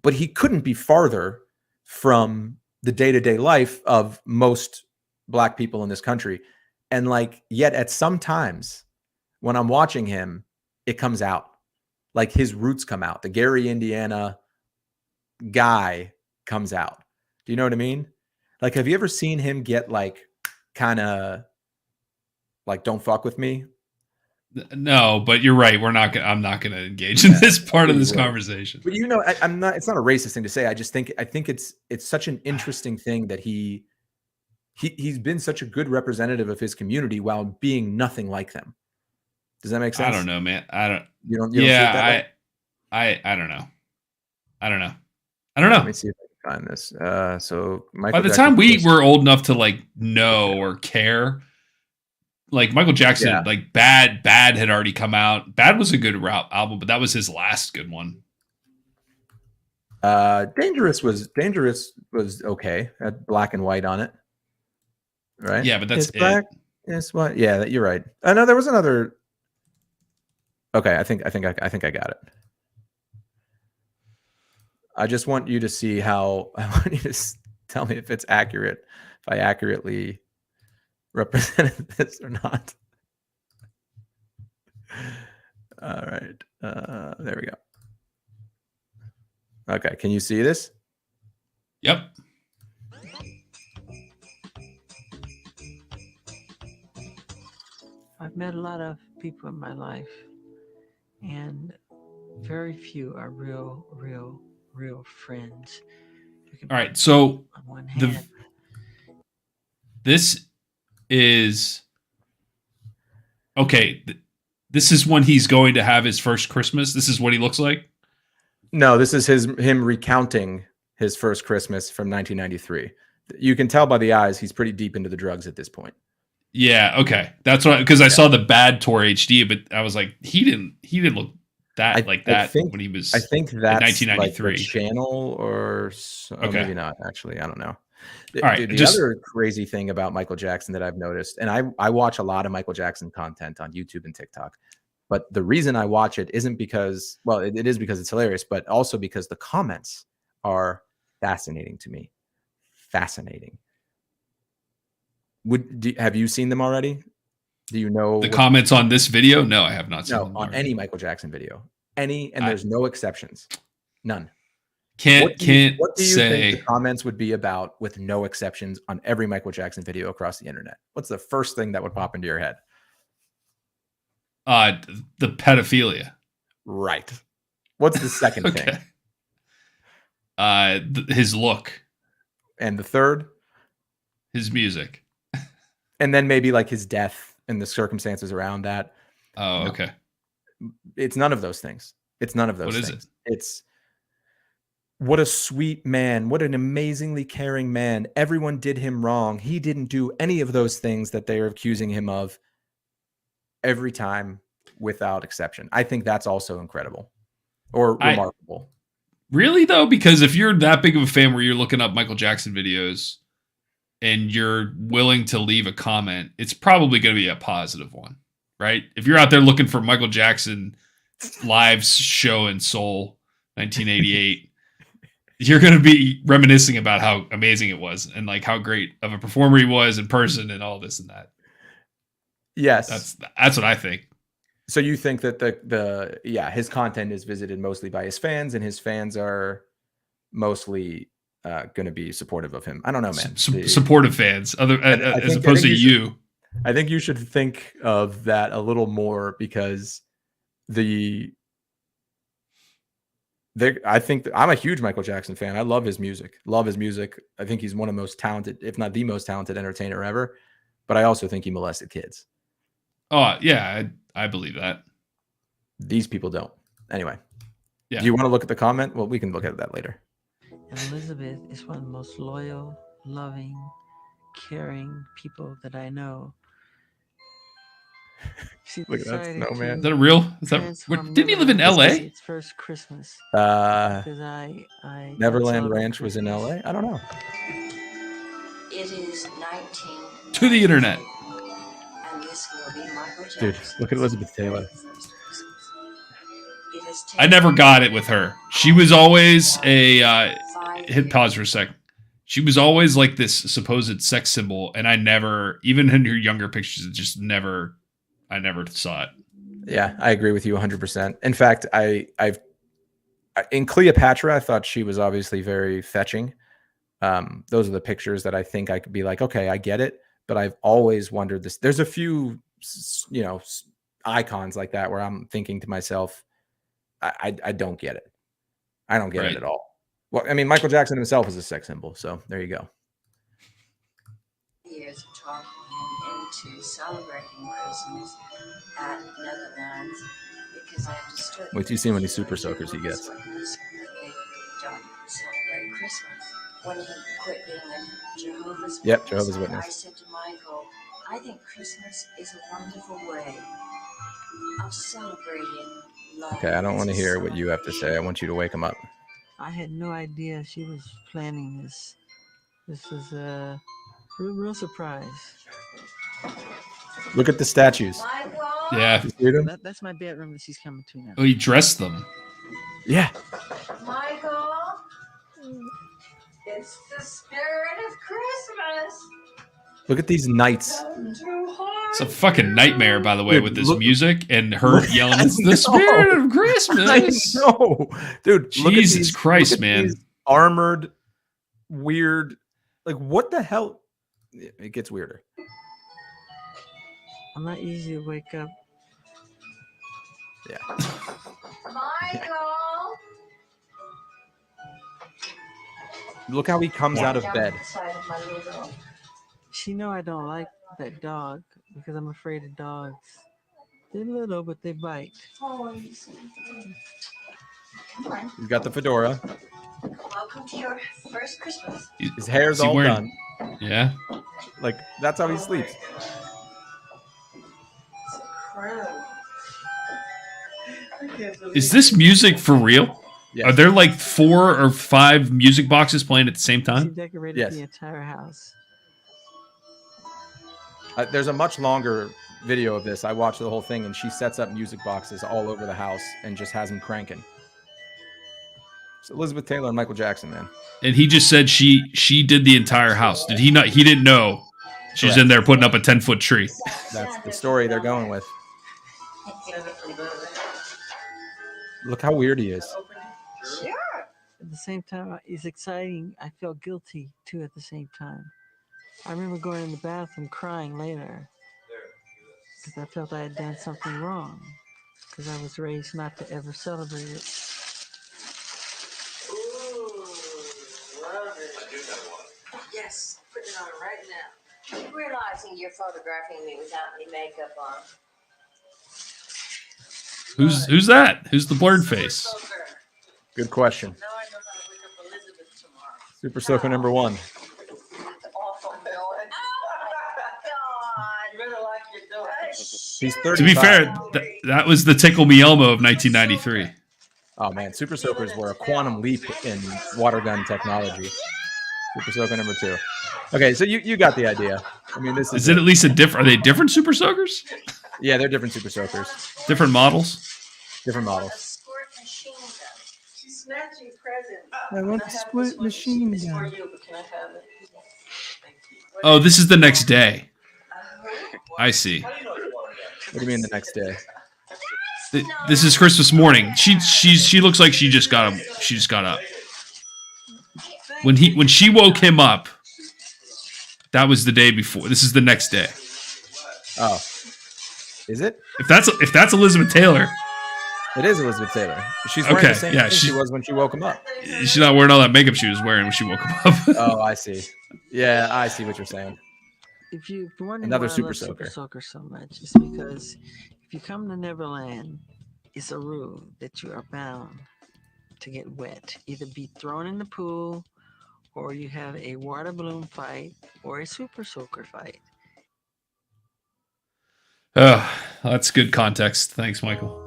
But he couldn't be farther from the day-to-day life of most Black people in this country. And like, yet at some times when I'm watching him, it comes out. Like his roots come out. The Gary, Indiana guy comes out. Do you know what I mean? Like, have you ever seen him get like kind of like, don't fuck with me? No, but you're right. I'm not gonna engage in this part of this conversation. But you know, I'm not. It's not a racist thing to say. I think it's such an interesting thing that he's been such a good representative of his community while being nothing like them. Does that make sense? I don't know, man. I don't. You don't see it that way? I don't know. I don't know. Let me see if I can find this. So by the time we were old enough to like know or care. Like Michael Jackson, like Bad had already come out. Bad was a good album, but that was his last good one. Dangerous was okay. Had black and white on it, right? Yeah, but that's it's black. It's white. Yeah, you're right. No, there was another. Okay, I think I got it. I just want you to see how. I want you to tell me if it's accurate. If I accurately represented this or not. All right. There we go. Okay. Can you see this? Yep. I've met a lot of people in my life, and very few are real friends. All right. So this is okay. This is when he's going to have his first Christmas. This is what he looks like. No, this is him recounting his first Christmas from 1993. You can tell by the eyes he's pretty deep into the drugs at this point. Yeah. Okay. That's what because I saw the Bad Tour HD, but I was like, he didn't look that when he was. I think that's 1993 like the channel or maybe not. Actually, I don't know. All right, the other crazy thing about Michael Jackson that I've noticed, and I watch a lot of Michael Jackson content on YouTube and TikTok, but the reason I watch it isn't because, well, it is because it's hilarious, but also because the comments are fascinating to me. Fascinating. Have you seen them already? Do you know the comments on this video? No, I have not seen them on any Michael Jackson video. And there's no exceptions. None. What do you think the comments would be about with no exceptions on every Michael Jackson video across the internet? What's the first thing that would pop into your head? The pedophilia. Right. What's the second thing? His look. And the third? His music. And then maybe like his death and the circumstances around that. Oh, okay. It's none of those things. It's none of those things. What is it? It's what a sweet man. What an amazingly caring man. Everyone did him wrong. He didn't do any of those things that they are accusing him of every time without exception. I think that's also incredible or remarkable. Really, though? Because if you're that big of a fan where you're looking up Michael Jackson videos and you're willing to leave a comment, it's probably going to be a positive one, right? If you're out there looking for Michael Jackson live show in Seoul, 1988, you're going to be reminiscing about how amazing it was and like how great of a performer he was in person and all this and that. Yes. That's what I think. So you think that his content is visited mostly by his fans and his fans are mostly going to be supportive of him. I don't know, man. Supportive fans, as opposed to you. I think you should think of that a little more, because I think I'm a huge Michael Jackson fan. I love his music. I think he's one of the most talented, if not the most talented entertainer ever. But I also think he molested kids. Oh, yeah, I believe that. These people don't. Anyway. Yeah. Do you want to look at the comment? Well, we can look at that later. And Elizabeth is one of the most loyal, loving, caring people that I know. She Look at that decided snowman. Is that a real? Didn't he live in LA? It's first Christmas. Because I Neverland Ranch was in LA? I don't know. It is 19. To the internet. And this will be Michael Jackson. Dude, look at Elizabeth Taylor. I never got it with her. She was always a hit pause for a second. She was always like this supposed sex symbol, and I never, even in her younger pictures, I never saw it. Yeah, I agree with you 100%. In fact, in Cleopatra, I thought she was obviously very fetching. Those are the pictures that I think I could be like, okay, I get it. But I've always wondered this. There's a few, icons like that where I'm thinking to myself, I don't get it. I don't get it at all. Well, I mean, Michael Jackson himself is a sex symbol, so there you go. Years of talking him into celebrating Christmas at Netherlands, because I understood. Wait till you see how many super soakers he gets. They don't celebrate Christmas. When he quit being a Jehovah's Witness, Yep, Jehovah's Witness. I said to Michael, I think Christmas is a wonderful way of celebrating love. Okay, I don't want to hear what you have to say. I want you to wake him up. I had no idea she was planning this. This was a real surprise. Look at the statues. Michael? Yeah. That's my bedroom that she's coming to now. Oh, he dressed them. Yeah. Michael? It's the spirit of Christmas. Look at these knights. It's a fucking nightmare, by the way, with this music and her yelling, "It's the spirit of Christmas." I know. Dude, Jesus Christ, man. These armored, weird, like what the hell? It gets weirder. I'm not easy to wake up. Yeah. Michael? Look how he comes out of bed. She know I don't like that dog because I'm afraid of dogs. They're little, but they bite. He's got the fedora. Welcome to your first Christmas. His hair's all done. Yeah. Like, that's how he sleeps. Is this music for real? Yes. Are there like 4 or 5 music boxes playing at the same She time? decorated the entire house. There's a much longer video of this. I watched the whole thing, and she sets up music boxes all over the house and just has them cranking. It's Elizabeth Taylor and Michael Jackson, man. And he just said she did the entire house. Did he not? He didn't know. She's in there putting up a 10-foot tree. That's the story they're going with. Look how weird he is. Sure. At the same time, it's exciting. I felt guilty too at the same time. I remember going in the bathroom crying later because I felt I had done something wrong because I was raised not to ever celebrate it. Ooh, love it. Yes, put it on right now. Realizing you're photographing me without any makeup on. Who's that? Who's the blurred face? Good question. Now I know how to wake up Elizabeth tomorrow. Super Soaker number 1. Awful villain. Oh my God. You better like your dog. He's 35. To be fair, that was the Tickle Me Elmo of 1993. Oh man, Super Soakers were a quantum leap in water gun technology. Super Soaker number 2. Okay, so you got the idea. I mean, this is it at least a different? Are they different Super Soakers? Yeah, they're different Super Soakers. Different models. Different models. She's snatching presents. I want a split machine gun. For you, but can I have it? Thank you. Oh, this is the next day. I see. What do you mean the next day? This is Christmas morning. She looks like she just got up. She just got up. when she woke him up, that was the day before. This is the next day. Oh, is it? If that's Elizabeth Taylor, it is Elizabeth Taylor. She's wearing the same thing she was when she woke him up. She's not wearing all that makeup she was wearing when she woke him up. Oh, I see. Yeah, I see what you're saying. If you're wondering Another why I Super love Soaker. Super Soaker so much, it's because if you come to Neverland, it's a rule that you are bound to get wet, either be thrown in the pool, or you have a water balloon fight, or a Super Soaker fight. That's good context. Thanks, Michael.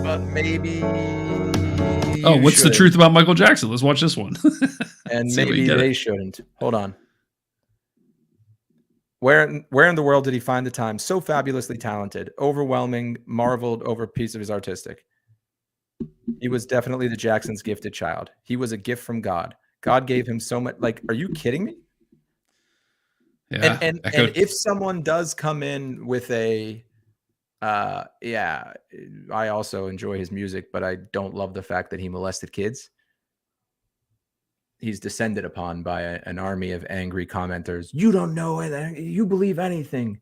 But maybe. Oh, what's the truth about Michael Jackson? Let's watch this one. And maybe they shouldn't. Hold on. Where in the world did he find the time? So fabulously talented, overwhelming, marveled over a piece of his artistic. He was definitely the Jackson's gifted child. He was a gift from God. God gave him so much. Like, are you kidding me? Yeah. And if someone does come in with a, yeah, I also enjoy his music, but I don't love the fact that he molested kids. He's descended upon by an army of angry commenters. You don't know anything. You believe anything.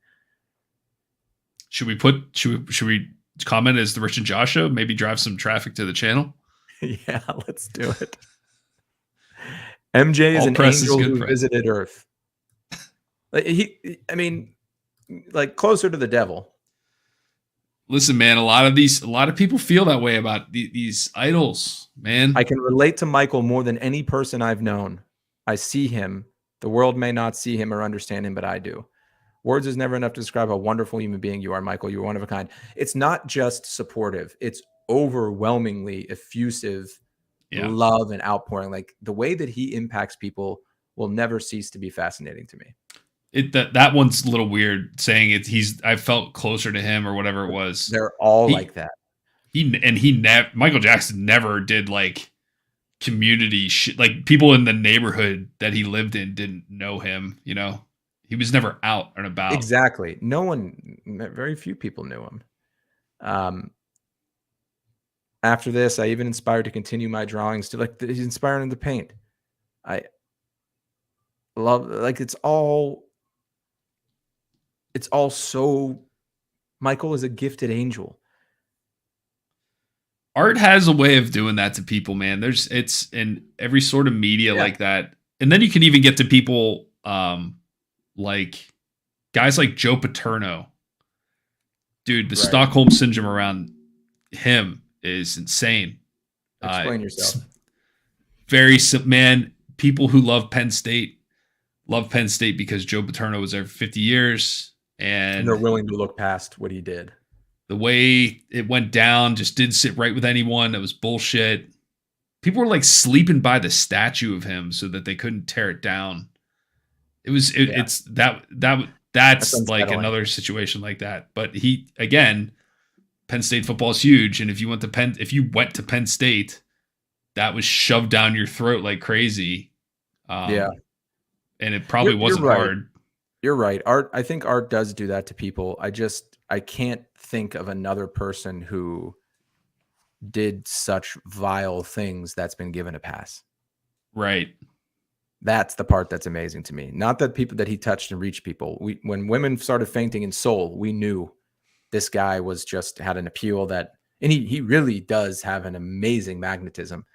Should we comment as the Rich and Josh show? Maybe drive some traffic to the channel. Yeah, let's do it. MJ is an angel who visited Earth. Like closer to the devil. Listen, man, a lot of people feel that way about these idols, man. I can relate to Michael more than any person I've known. I see him. The world may not see him or understand him, but I do. Words is never enough to describe how wonderful human being you are, Michael. You're one of a kind. It's not just supportive. It's overwhelmingly effusive love and outpouring. Like the way that he impacts people will never cease to be fascinating to me. That one's a little weird saying it. I felt closer to him or whatever it was. They're all like that. Michael Jackson never did like community shit. Like people in the neighborhood that he lived in didn't know him. You know, he was never out and about. Exactly. Very few people knew him. After this, I even inspired to continue my drawings to he's inspiring to paint. I love it's all so. Michael is a gifted angel. Art has a way of doing that to people, man. It's in every sort of media like that. And then you can even get to people like guys like Joe Paterno. Dude, the Stockholm syndrome around him is insane. Explain yourself. Man, people who love Penn State because Joe Paterno was there for 50 years. And they're willing to look past what he did. The way it went down just didn't sit right with anyone. That was bullshit. People were like sleeping by the statue of him so that they couldn't tear it down. It's that's like another situation like that. But Penn State football is huge. And if you went to Penn State, that was shoved down your throat like crazy. And it probably wasn't hard. You're right. I think art does do that to people. I can't think of another person who did such vile things that's been given a pass. Right. That's the part that's amazing to me. Not that people that he touched and reached people. When women started fainting in Soul, we knew this guy had an appeal and he really does have an amazing magnetism.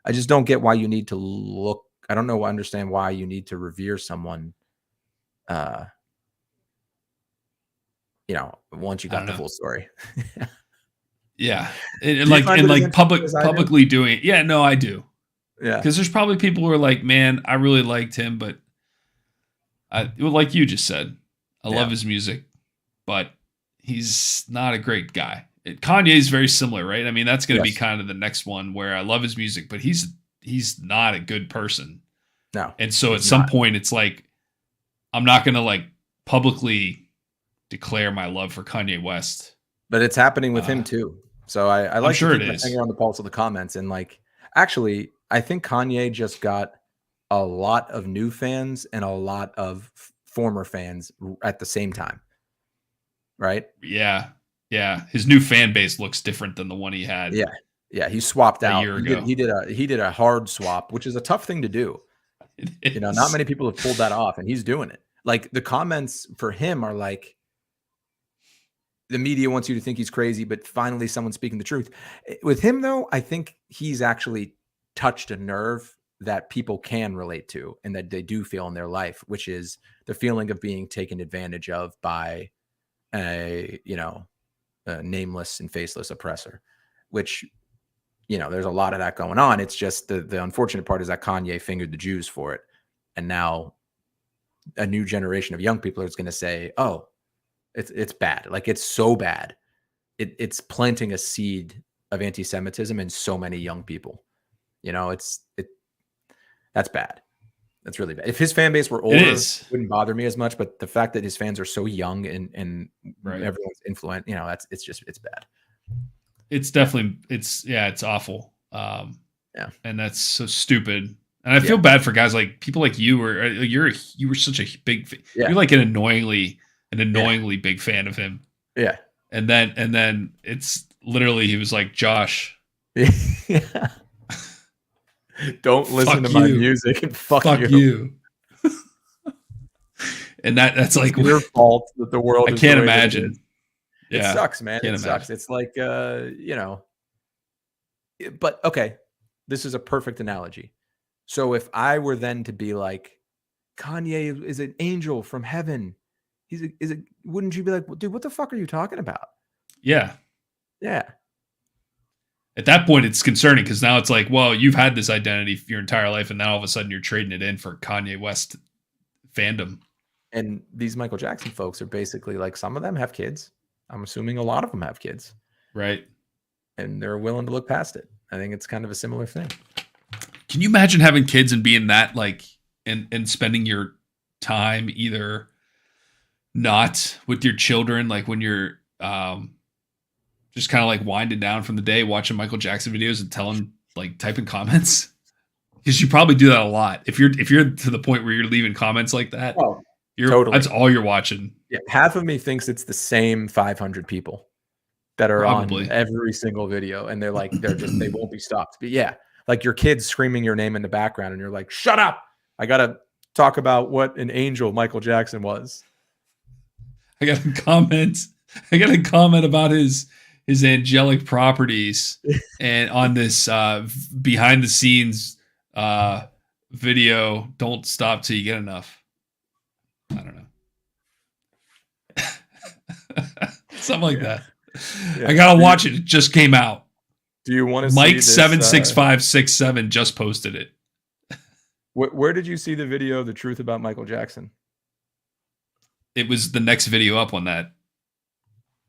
I just don't get why you need to look. I don't understand why you need to revere someone. Once you got the full story. Yeah. Publicly doing it. Yeah, no, I do. Yeah. Because there's probably people who are like, man, I really liked him, but like you just said, I love his music, but he's not a great guy. Kanye is very similar, right? I mean, that's going to be kind of the next one where I love his music, but he's not a good person. No. And so at some point it's like, I'm not going to like publicly declare my love for Kanye West. But it's happening with him too. So I like to keep my finger on the pulse of the comments. And actually, I think Kanye just got a lot of new fans and a lot of former fans at the same time. Right? Yeah. Yeah. His new fan base looks different than the one he had. Yeah. Yeah, he swapped out. year ago. He did a hard swap, which is a tough thing to do. You know, not many people have pulled that off, and he's doing it. Like the comments for him are like, the media wants you to think he's crazy, but finally someone's speaking the truth. With him, though, I think he's actually touched a nerve that people can relate to and that they do feel in their life, which is the feeling of being taken advantage of by a nameless and faceless oppressor, which, you know, there's a lot of that going on. It's just the unfortunate part is that Kanye fingered the Jews for it. And now a new generation of young people is going to say, oh, it's bad. Like, it's so bad. It's planting a seed of anti-Semitism in so many young people. You know, that's bad. That's really bad. If his fan base were older, it wouldn't bother me as much. But the fact that his fans are so young and right. everyone's influenced, you know, it's bad. It's definitely, it's awful. Yeah. And that's so stupid. And I feel bad for guys like people like you, or you were such a big, you're like an annoyingly big fan of him. Yeah. And then it's literally, he was like, Josh, yeah. Don't listen to my music and fuck you. And that's like your fault that the world. I can't imagine. It sucks, man. It sucks. It's like, you know, but okay. This is a perfect analogy. So if I were then to be like, Kanye is an angel from heaven, wouldn't you be like, well, dude, what the fuck are you talking about? Yeah. Yeah. At that point, it's concerning because now it's like, well, you've had this identity for your entire life, and now all of a sudden you're trading it in for Kanye West fandom. And these Michael Jackson folks are basically like, some of them have kids. I'm assuming a lot of them have kids. Right. And they're willing to look past it. I think it's kind of a similar thing. Can you imagine having kids and being that, like, and spending your time either not with your children, like when you're just kind of like winding down from the day, watching Michael Jackson videos and telling, like, typing comments? Because you probably do that a lot. If you're to the point where you're leaving comments like that, totally. That's all you're watching. Yeah, half of me thinks it's the same 500 people that are on every single video, and they won't be stopped. But yeah, like your kids screaming your name in the background, and you're like, shut up! I gotta talk about what an angel Michael Jackson was. I got a comment about his angelic properties, and on this behind the scenes video, don't stop till you get enough. I don't know. Something like that. Yeah. I gotta watch it. It just came out. Do you want to Mike 76567 just posted it. Where did you see the video, The Truth About Michael Jackson? It was the next video up on that.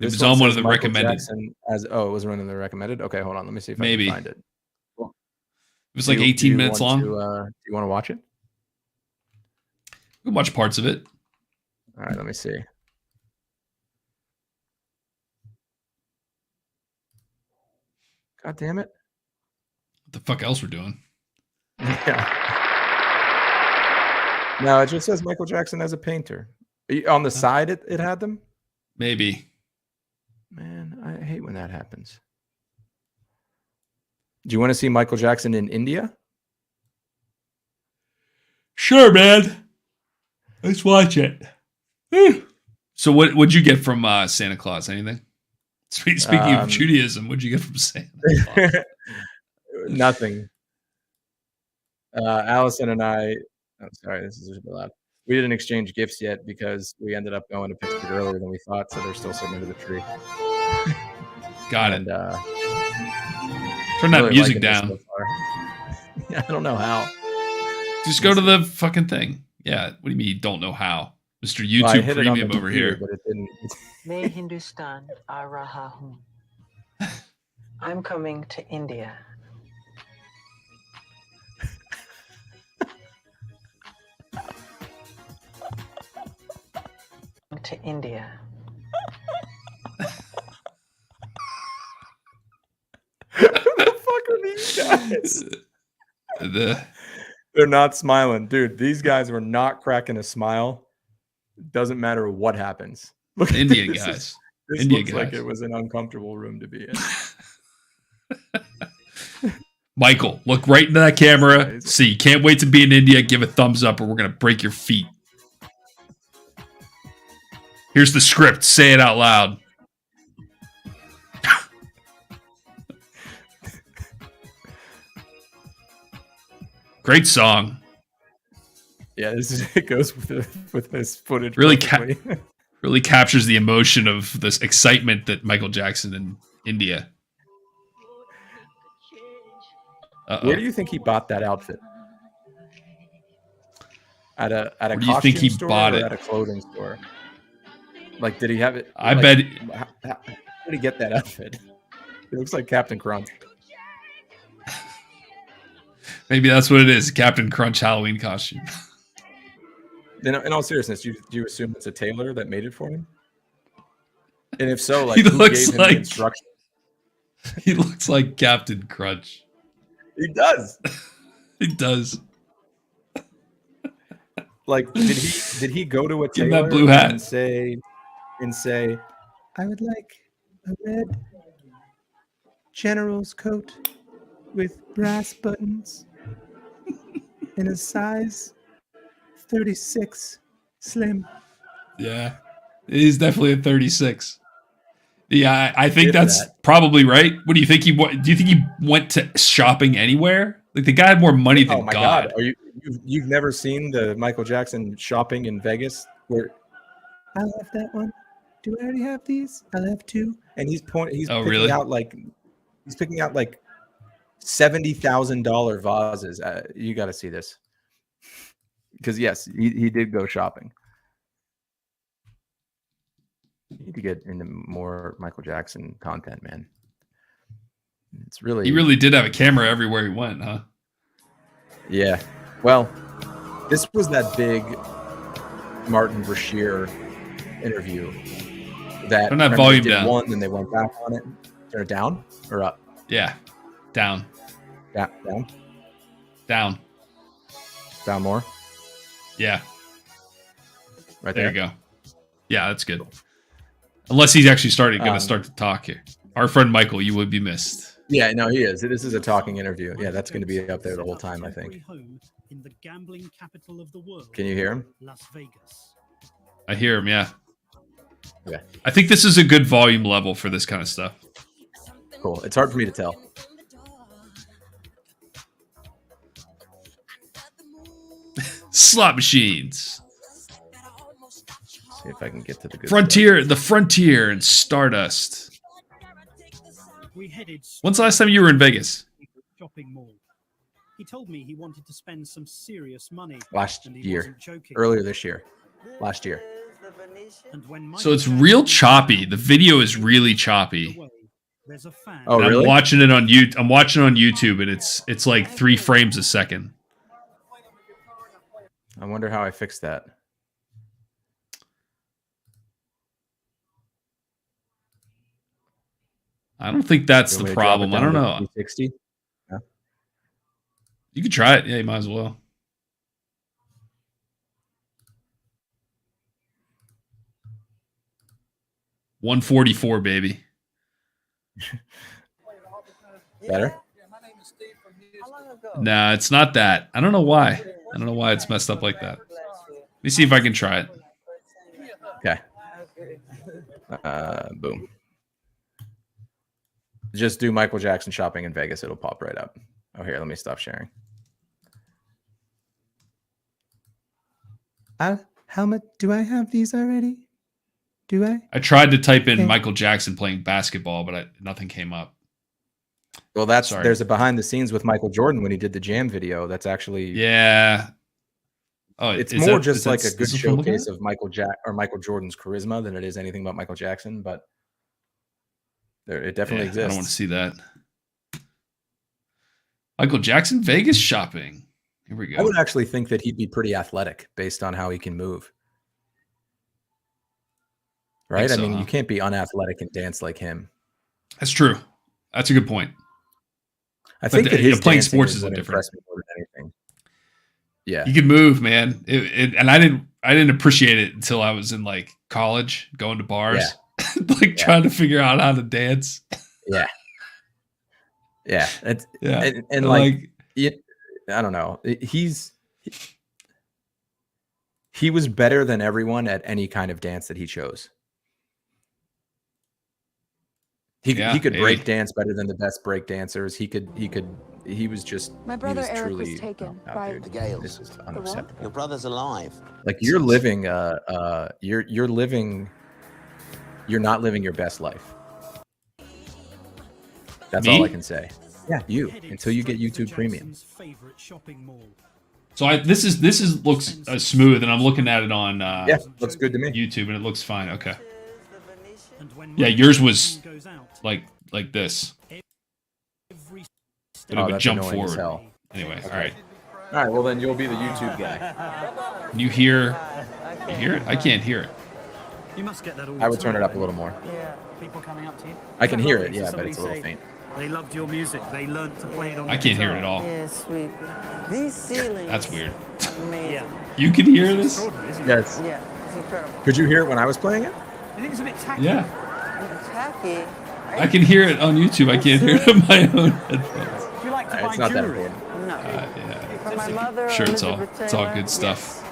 It was on one of the Michael recommended. It was one of the recommended. Okay, hold on. Let me see if I can find it. Cool. It was like 18 minutes long. Do you want to watch it? We can watch parts of it. All right, let me see. God damn it. What the fuck else we're doing? Yeah. No, it just says Michael Jackson as a painter. On the side, it had them? Maybe. Man, I hate when that happens. Do you want to see Michael Jackson in India? Sure, man. Let's watch it. So what'd you get from Santa Claus? Anything? Speaking of Judaism, what'd you get from Santa Claus? Nothing. Allison and I, sorry, this is a bit loud. We didn't exchange gifts yet because we ended up going to Pittsburgh earlier than we thought, so they're still sitting under the tree. Got it. And, turn that music down. So yeah, I don't know how. Just go to the fucking thing. Yeah, what do you mean you don't know how? Mr. YouTube Premium over here. But it didn't. May Hindustan Arahahum. I'm coming to India. To India. Who the fuck are these guys? They're not smiling, dude. These guys were not cracking a smile. Doesn't matter what happens. Look, Indian guys. This looks like it was an uncomfortable room to be in. Michael, look right into that camera. Amazing. See, you can't wait to be in India. Give a thumbs up or we're going to break your feet. Here's the script. Say it out loud. Great song. Yeah, it goes with this footage. Really perfectly. Really captures the emotion of this excitement that Michael Jackson in India. Uh-oh. Where do you think he bought that outfit? At a Where do costume you think he store bought or it? at a clothing store? Like, did he have it? I like, bet How did he get that outfit? It looks like Captain Crunch. maybe that's what it is. Captain Crunch Halloween costume. In all seriousness, do you assume it's a tailor that made it for him? And if so, like, He who looks gave him like- the instructions? He looks like Captain Crunch. He does. He does. Like, did he go to a Give him tailor that blue hat. and say, I would like a red general's coat with brass buttons in a size 36 slim. Yeah. He's definitely a 36. Yeah, I think If that's that. probably right. What do you think? Do you think he went to shopping anywhere? Like the guy had more money than Oh my God. God! Are you've never seen the Michael Jackson shopping in Vegas? Where I'll have that one. Do I already have these? I'll have two. And he's Oh, picking really? out like $70,000 vases. You got to see this because yes, he did go shopping. You need to get into more Michael Jackson content, man. It's really He really did have a camera everywhere he went, huh? Yeah. Well, this was that big Martin Brashear interview that Turn that remember, volume they did down. one, then they went back on it. Turn it down or up? Yeah. Down. Down. Down more. Yeah. Right There there. you go. Yeah, that's good. Unless he's actually going to Um, start to talk here. Our friend Michael, you would be missed. Yeah, no, he is. This is a talking interview. Yeah, that's going to be up there the whole time, I think. In the gambling capital of the world, Can you hear him? Las Vegas. I hear him, yeah. Yeah. I think this is a good volume level for this kind of stuff. Cool. It's hard for me to tell. Slot machines. See if I can get to the good Frontier, the Frontier and Stardust. We headed When's the last time you were in Vegas? to the shopping mall. He told me he wanted to spend some serious money. stuff. Last and he year. wasn't joking. Earlier this year. Last year. And when So it's Michael real Jackson choppy. The video is really choppy. away, there's a fan. Oh, And really? I'm watching it on YouTube, and it's like 3 frames a second. I wonder how I fixed that. I don't think that's You the want me to drop it problem. I down don't to know. 360? You could try it. Yeah, you might as well. $144, baby. Better? Nah, it's not that. I don't know why. I don't know why it's messed up like that. Let me see if I can try it. Okay. Boom. Just do Michael Jackson shopping in Vegas. It'll pop right up. Oh, here, let me stop sharing. How much do I have these already? Do I? I tried to type in Okay. Michael Jackson playing basketball, but nothing came up. Well, Sorry. there's a behind the scenes with Michael Jordan when he did the Jam video. That's actually Yeah. Oh, it's is more that- just is like that- a good is this what I'm looking showcase at? of Michael Jordan's charisma than it is anything about Michael Jackson. But it definitely Yeah, I don't want to exists. see that. Michael Jackson Vegas shopping. Here we I go. would actually think that he'd be pretty athletic based on how he can move. Right? so, I mean, huh? you can't be unathletic and dance like him. That's true. That's a good point. I think the- that his playing dancing sports is a what different- impressed me more than anything. Yeah. He could move, man. And I didn't appreciate it until I was in like college, going to bars, like trying to figure out how to dance. Yeah. Yeah, it's Yeah. and like it, I don't know. He was better than everyone at any kind of dance that he chose. He could break dance better than the best break dancers. He was just My brother he was Eric truly was taken no, by dude, the Gales. This is The what? unacceptable. Your brother's alive. Like you're living you're living you're not living your best life. That's all I can say. Yeah, you until you get YouTube Premium. So this is looks smooth, and I'm looking at it on Yeah, looks good to me. YouTube, and it looks fine. Okay. Yeah, yours was like this. But it would that's jump annoying as forward. hell. Anyway, all right. All right, well then you'll be the YouTube guy. You hear it? I can't hear it. You must get that all I would turn it up a little more. Yeah. People coming up to you. I can Is that hear lovely it, to yeah, but it's a little somebody faint. say They loved your music. They learned to play it on I the can't hear guitar. it at all. Yeah, sweet. These ceilings. That's weird. Amazing. Yeah. You can hear this? Extraordinary, isn't it? Yes. Yeah, it's incredible. Could you hear it when I was playing it? I think it's a bit tacky. Yeah. Tacky. I can hear it on YouTube. I can't hear it on my own headphones. Do you like to buy It's not that jewelry? important. No. Yeah. For my mother, Sure, it's all Elizabeth good Taylor, stuff. yes.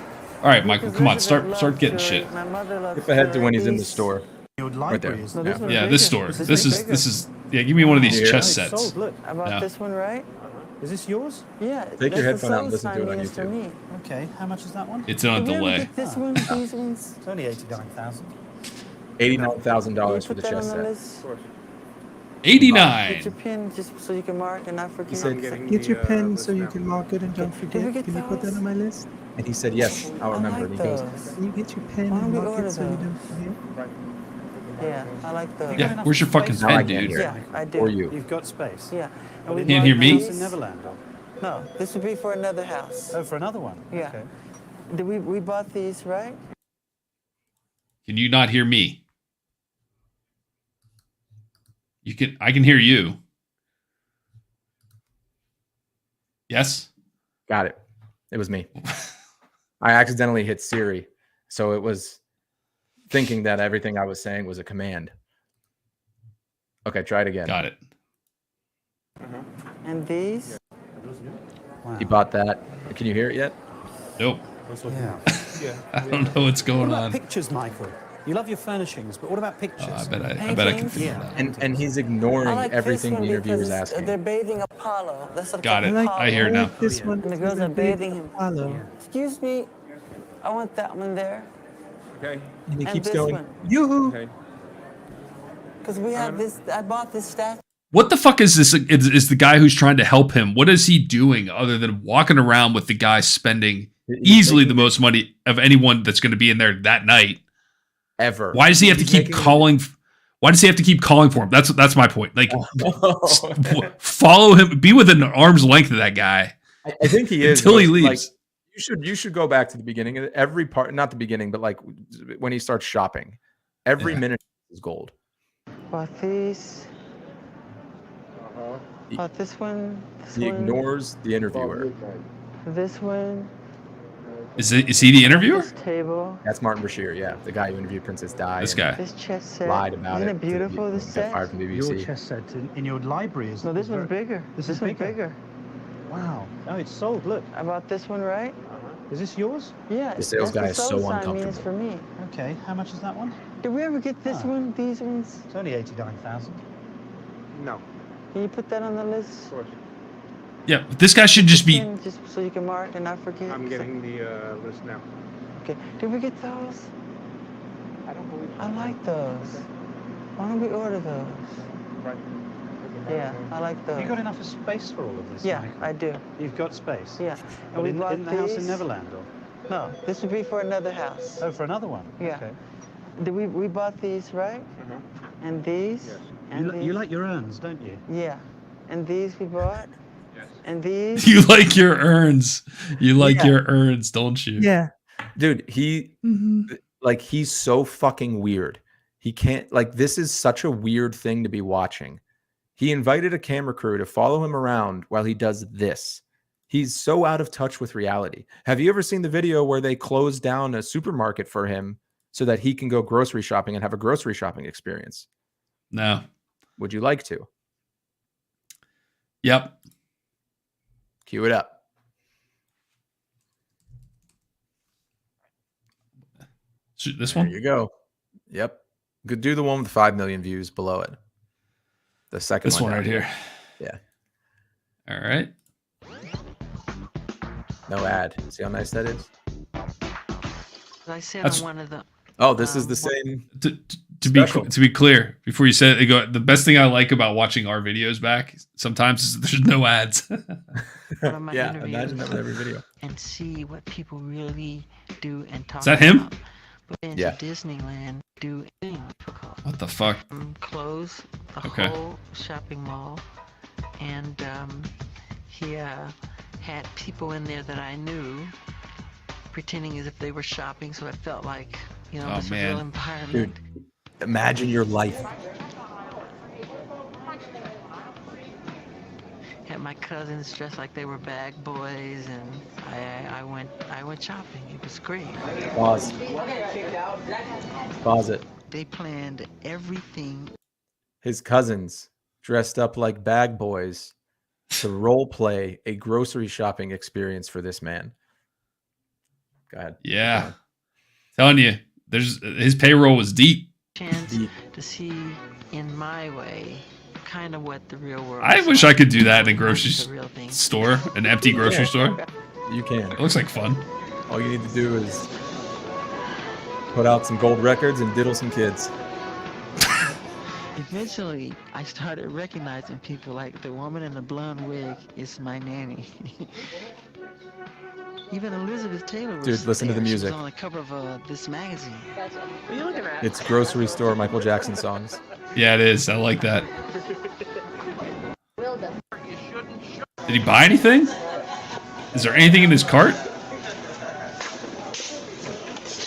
All right, Michael, come on, Elizabeth start loves getting jewelry. shit. My mother loves Skip ahead to when he's in the these. store. Your Right there. library is No, this one's Yeah, bigger. this store. This is yeah. Give me one of these You hear chess it? It's sets. sold, look. I bought Yeah. this one, right? Is this yours? Yeah. Take your that's the headphone out and soul listen to it sign on is for YouTube. me. Okay, how much is that one? It's on a Did you ever delay. get this one? These ones? It's only 89,000. $89,000 for Put the that on chess the set. list. Get 89. your pin just so you can mark and not forget. He said, Get your pen so you can mark it and don't Did we forget. get Can you put that those? on my list? And he said, yes, I'll remember. I And like he goes, those. Can you get your pen Why don't and we mark order it so you those? don't forget? Yeah, I like those. Yeah, where's your fucking Now I pen, can't dude? hear. Yeah, I do. or you. You've got space. Yeah. Well, we in Can't bought hear me? House in these. Neverland. No, this would be for another house. Oh, for another one. Yeah. Okay. Did we bought these, right? Can you not hear me? I can hear you. Yes? Got it. It was me. I accidentally hit Siri. So it was thinking that everything I was saying was a command. Okay, try it again. Got it. And these? Wow. He bought that. Can you hear it yet? Nope. Yeah. I don't know what's What going about on. pictures, Michael? You love your furnishings, but what about pictures? I bet I can figure it out. And he's ignoring I like everything this the one interviewer is because asking. they're bathing Apollo. That's what Got it. Apollo. I hear it now. This one. And the girls are bathing him. Apollo. Excuse me. I want that one there. Okay. And he And keeps this going, one. yoo-hoo. Because we have this. I bought this statue. What the fuck is this? Is the guy who's trying to help him? What is he doing other than walking around with the guy spending easily the most money of anyone that's going to be in there that night? Ever. Why does he have to He's keep making- calling? Why does he have to keep calling for him? That's my point. Like, Oh. follow him. Be within arm's length of that guy I think he is until he like, leaves. you should go back to the beginning. Every part, not the beginning, but like when he starts shopping, every Yeah. minute is gold. Bought these. Bought this one. This He one. ignores the interviewer. This one. Is he the interviewer? This table. That's Martin Bashir, yeah, the guy who interviewed Princess Di. This and guy. This chess set. lied about Isn't it. it beautiful? to This get set. fired from Your BBC. chess set in your library is. No, this is one's very- bigger. This This is one's bigger. bigger. Wow. Oh, it's sold. Look. I bought this one, right? Is this yours? Yeah. The sales that's guy is so soul sign means uncomfortable. for me. Okay. How much is that one? Did we ever get this Ah. one? These ones? It's only 89,000. No. Can you put that on the list? Of course. Yeah, this guy should just be. Pin, just so you can mark and not forget. I'm getting the list now. Okay. Did we get those? I don't believe I like those. Why don't we order those? Right. Yeah, I like those. Have you got enough space for all of this? Yeah, Michael? I do. You've got space. Yeah. And Well, we in, bought in the house in these. Neverland, or No, this would be for another house. oh, for another one. Yeah. Okay. Did we bought these, right? And these? Yes. And You, these? you like your urns, don't you? Yeah. And these we bought? Yes. And these? You like your urns. You like Yeah. your urns, don't you? Yeah. Dude, he's so fucking weird. He can't, like, this is such a weird thing to be watching. He invited a camera crew to follow him around while he does this. He's so out of touch with reality. Have you ever seen the video where they closed down a supermarket for him so that he can go grocery shopping and have a grocery shopping experience? No. Would you like to? Yep. Cue it up. This There one? you go. Yep. Could do the one with 5 million views below it. The second This one down right here. Yeah. All right. No ad. See how nice that is? I said That's- on one of the. Oh, this is the same. To be clear, before you said it, the best thing I like about watching our videos back sometimes is there's no ads. One of my Yeah, interviews imagine that with every video. and see what people really do and talk that him? about. But into Yeah. Disneyland, do anything difficult. What the fuck? Close the Okay. whole shopping mall, and he had people in there that I knew pretending as if they were shopping, so it felt like, you know, Oh, this man. real environment. Dude, imagine your life. Had my cousins dressed like they were bag boys, and I went shopping. It was great. Pause. Pause it. They planned everything. His cousins dressed up like bag boys to role play a grocery shopping experience for this man. Go ahead. Yeah. Telling you, his payroll was deep. Chance Deep. to see in my way kind of what the real world I is wish like. I could do that in a grocery The real thing. store, an empty grocery store. You can. It looks like fun. All you need to do is put out some gold records and diddle some kids. Eventually, I started recognizing people like the woman in the blonde wig is my nanny. Even Elizabeth Taylor was Dude, listen to the there. She was music. on the cover of this magazine. What are you looking at? It's grocery store Michael Jackson songs. Yeah, it is. I like that. Did he buy anything? Is there anything in his cart?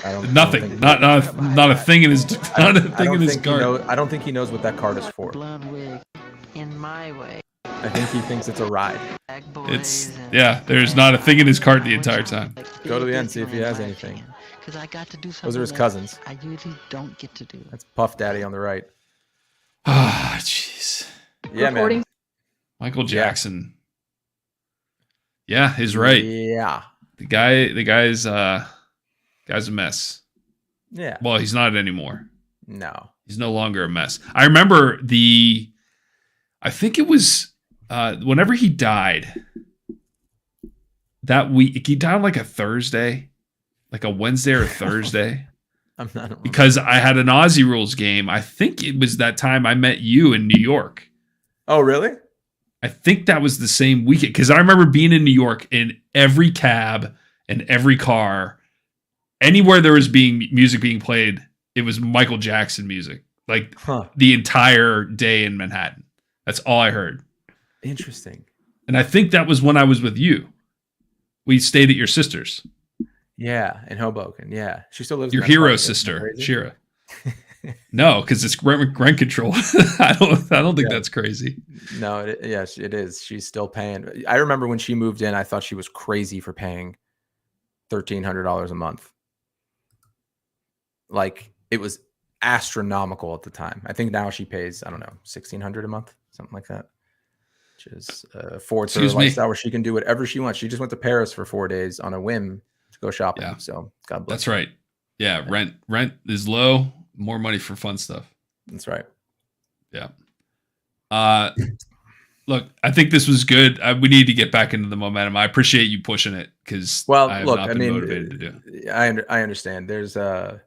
I don't Nothing. think- Not a thing in his not a I thing don't in his think he cart. knows, I don't think he knows what that card is for. Blonde wig in my way. I think he thinks it's a ride. Bag boys It's and- there's not a thing in his cart the entire time. Go to the end, see if he has anything. Because I got to do something Those are his that cousins. I usually don't get to do. That's Puff Daddy on the right. Ah, jeez. Yeah, man. Michael Jackson. Yeah, he's right. Yeah. The guy's a mess. Yeah. Well, he's not anymore. No. He's no longer a mess. I remember I think it was whenever he died that week. He died on like a Thursday, like a Wednesday or a Thursday. I'm not. Because I had an Aussie Rules game. I think it was that time I met you in New York. Oh, really? I think that was the same weekend because I remember being in New York in every cab and every car, anywhere there was music being played, it was Michael Jackson music, like the entire day in Manhattan. That's all I heard. Interesting. And I think that was when I was with you. We stayed at your sister's. Yeah, in Hoboken. Yeah, she still lives. Your in that hero part, isn't that sister, crazy? Shira. No, because it's rent control. I don't think that's crazy. No, yes, it is. She's still paying. I remember when she moved in, I thought she was crazy for paying $1,300 a month. Like it was astronomical at the time. I think now she pays, I don't know, $1,600 a month, something like that. Which is affords her a Excuse me? lifestyle where she can do whatever she wants. She just went to Paris for 4 days on a whim to go shopping. Yeah. So God bless. That's right. Yeah, rent is low. More money for fun stuff. That's right. Yeah. Look, I think this was good. We need to get back into the momentum. I appreciate you pushing it because Well, I have look, not I been mean, motivated to do it. I understand. There's there's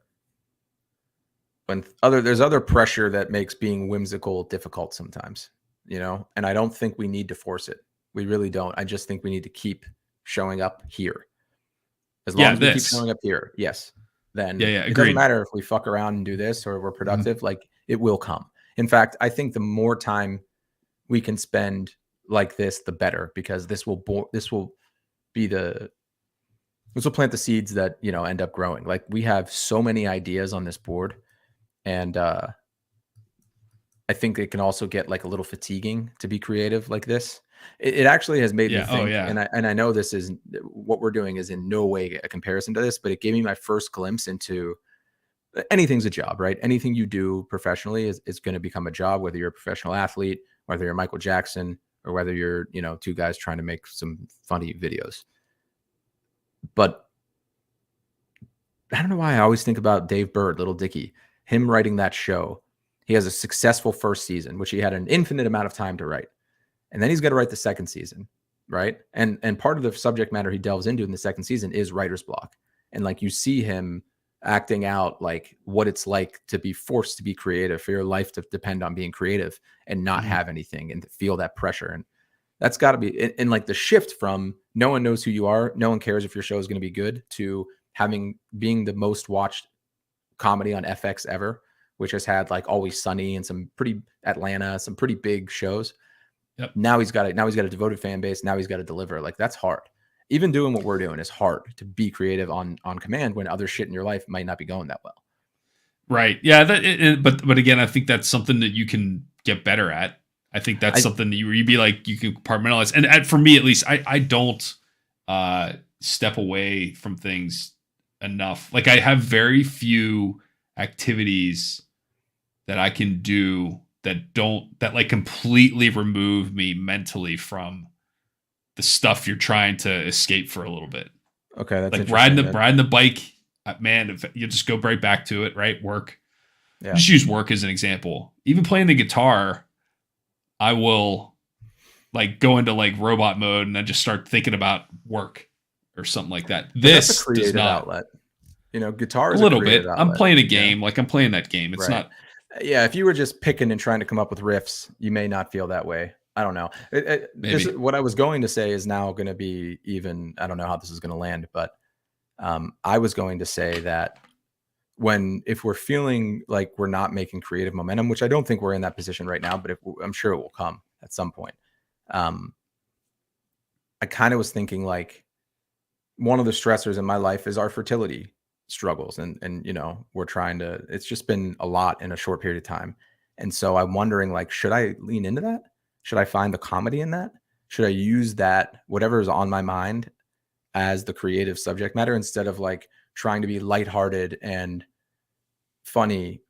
other pressure that makes being whimsical difficult sometimes, you know, and I don't think we need to force it. We really don't. I just think we need to keep showing up here. As long as we keep showing up here, yes. Then it agreed. doesn't matter if we fuck around and do this or we're productive. Like it will come. In fact, I think the more time we can spend like this, the better, because this will plant the seeds that, you know, end up growing. Like we have so many ideas on this board, and I think it can also get like a little fatiguing to be creative like this. It actually has made me think, and I know this is what we're doing is in no way a comparison to this, but it gave me my first glimpse into anything's a job, right? Anything you do professionally is going to become a job, whether you're a professional athlete, whether you're Michael Jackson or whether you're, you know, two guys trying to make some funny videos. But I don't know why I always think about Dave Bird, Little Dicky, him writing that show. He has a successful first season, which he had an infinite amount of time to write. And then he's got to write the second season, right? And part of the subject matter he delves into in the second season is writer's block. And like you see him acting out like what it's like to be forced to be creative, for your life to depend on being creative and not have anything and to feel that pressure. And that's got to be, and like the shift from no one knows who you are, no one cares if your show is going to be good, to being the most watched comedy on FX ever, which has had like Always Sunny and some pretty Atlanta, some pretty big shows. Yep. Now he's got a devoted fan base. Now he's got to deliver. Like, that's hard. Even doing what we're doing is hard, to be creative on command when other shit in your life might not be going that well. Right. Yeah. But again, I think that's something that you can get better at. I think that's something that you'd be like, you can compartmentalize. And for me, at least, I don't step away from things enough. Like, I have very few activities that I can do that like completely remove me mentally from the stuff you're trying to escape for a little bit. Okay, that's like riding the bike, man. If you just go right back to it, right? Work. Yeah. Just use work as an example. Even playing the guitar, I will like go into like robot mode and then just start thinking about work or something like that. This that's a creative does not. outlet. You know, guitar is a little bit. outlet. I'm playing a game. Like, I'm playing that game. It's not. Yeah, if you were just picking and trying to come up with riffs, you may not feel that way. I don't know. What I was going to say is now going to be even, I don't know how this is going to land, but I was going to say that if we're feeling like we're not making creative momentum, which I don't think we're in that position right now, but I'm sure it will come at some point. I kind of was thinking like, one of the stressors in my life is our fertility struggles. And, you know, it's just been a lot in a short period of time. And so I'm wondering, like, should I lean into that? Should I find the comedy in that? Should I use that, whatever is on my mind, as the creative subject matter, instead of like trying to be lighthearted and funny?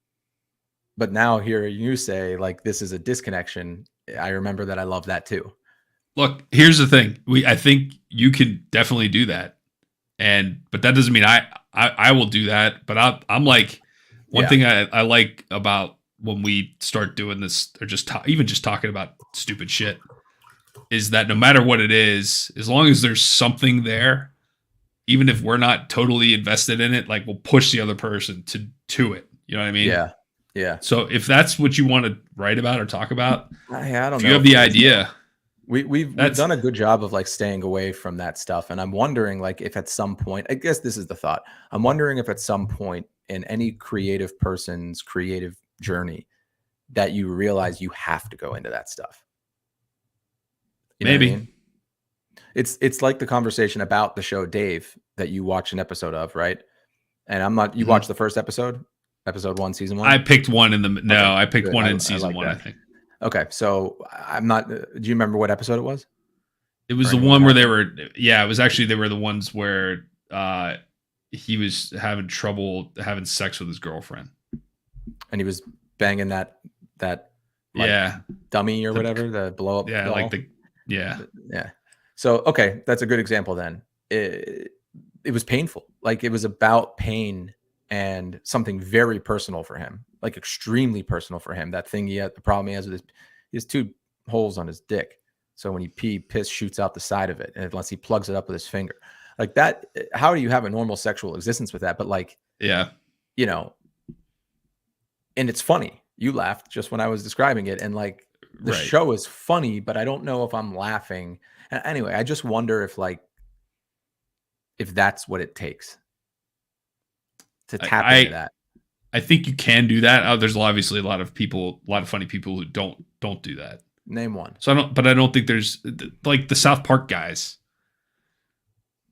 But now hearing you say like, this is a disconnection, I remember that I love that too. Look, here's the thing. I think you can definitely do that. But that doesn't mean I will do that. But I'm like, one thing I like about when we start doing this, or just even just talking about stupid shit, is that no matter what it is, as long as there's something there, even if we're not totally invested in it, like, we'll push the other person to it. You know what I mean? Yeah. Yeah. So if that's what you want to write about or talk about, I don't know. If you have the idea. We've done a good job of like staying away from that stuff. And I'm wondering, like, if at some point, I guess this is the thought, I'm wondering if at some point in any creative person's creative journey that you realize you have to go into that stuff. You know Maybe. what I mean? It's like the conversation about the show Dave that you watch an episode of, right? And you watched the first episode 1, season 1? I picked one I picked good. one in I season like 1, that. I think. Okay, so I'm not. Do you remember what episode it was? It was the one where they were. Yeah, it was actually, they were the ones where he was having trouble having sex with his girlfriend, and he was banging that like, dummy or whatever, the blow up. Yeah, doll. like yeah. So okay, that's a good example. Then it was painful. Like, it was about pain and something very personal for him, like extremely personal for him. That thing the problem he has with he has 2 holes on his dick. So when you piss shoots out the side of it, and unless he plugs it up with his finger, like that, how do you have a normal sexual existence with that? But like, yeah, you know, and it's funny. You laughed just when I was describing it, and like the show is funny, but I don't know if I'm laughing. And anyway, I just wonder if that's what it takes to tap into that. I think you can do that. There's obviously a lot of funny people who don't do that. Name one. So I don't think there's, like, the South Park guys.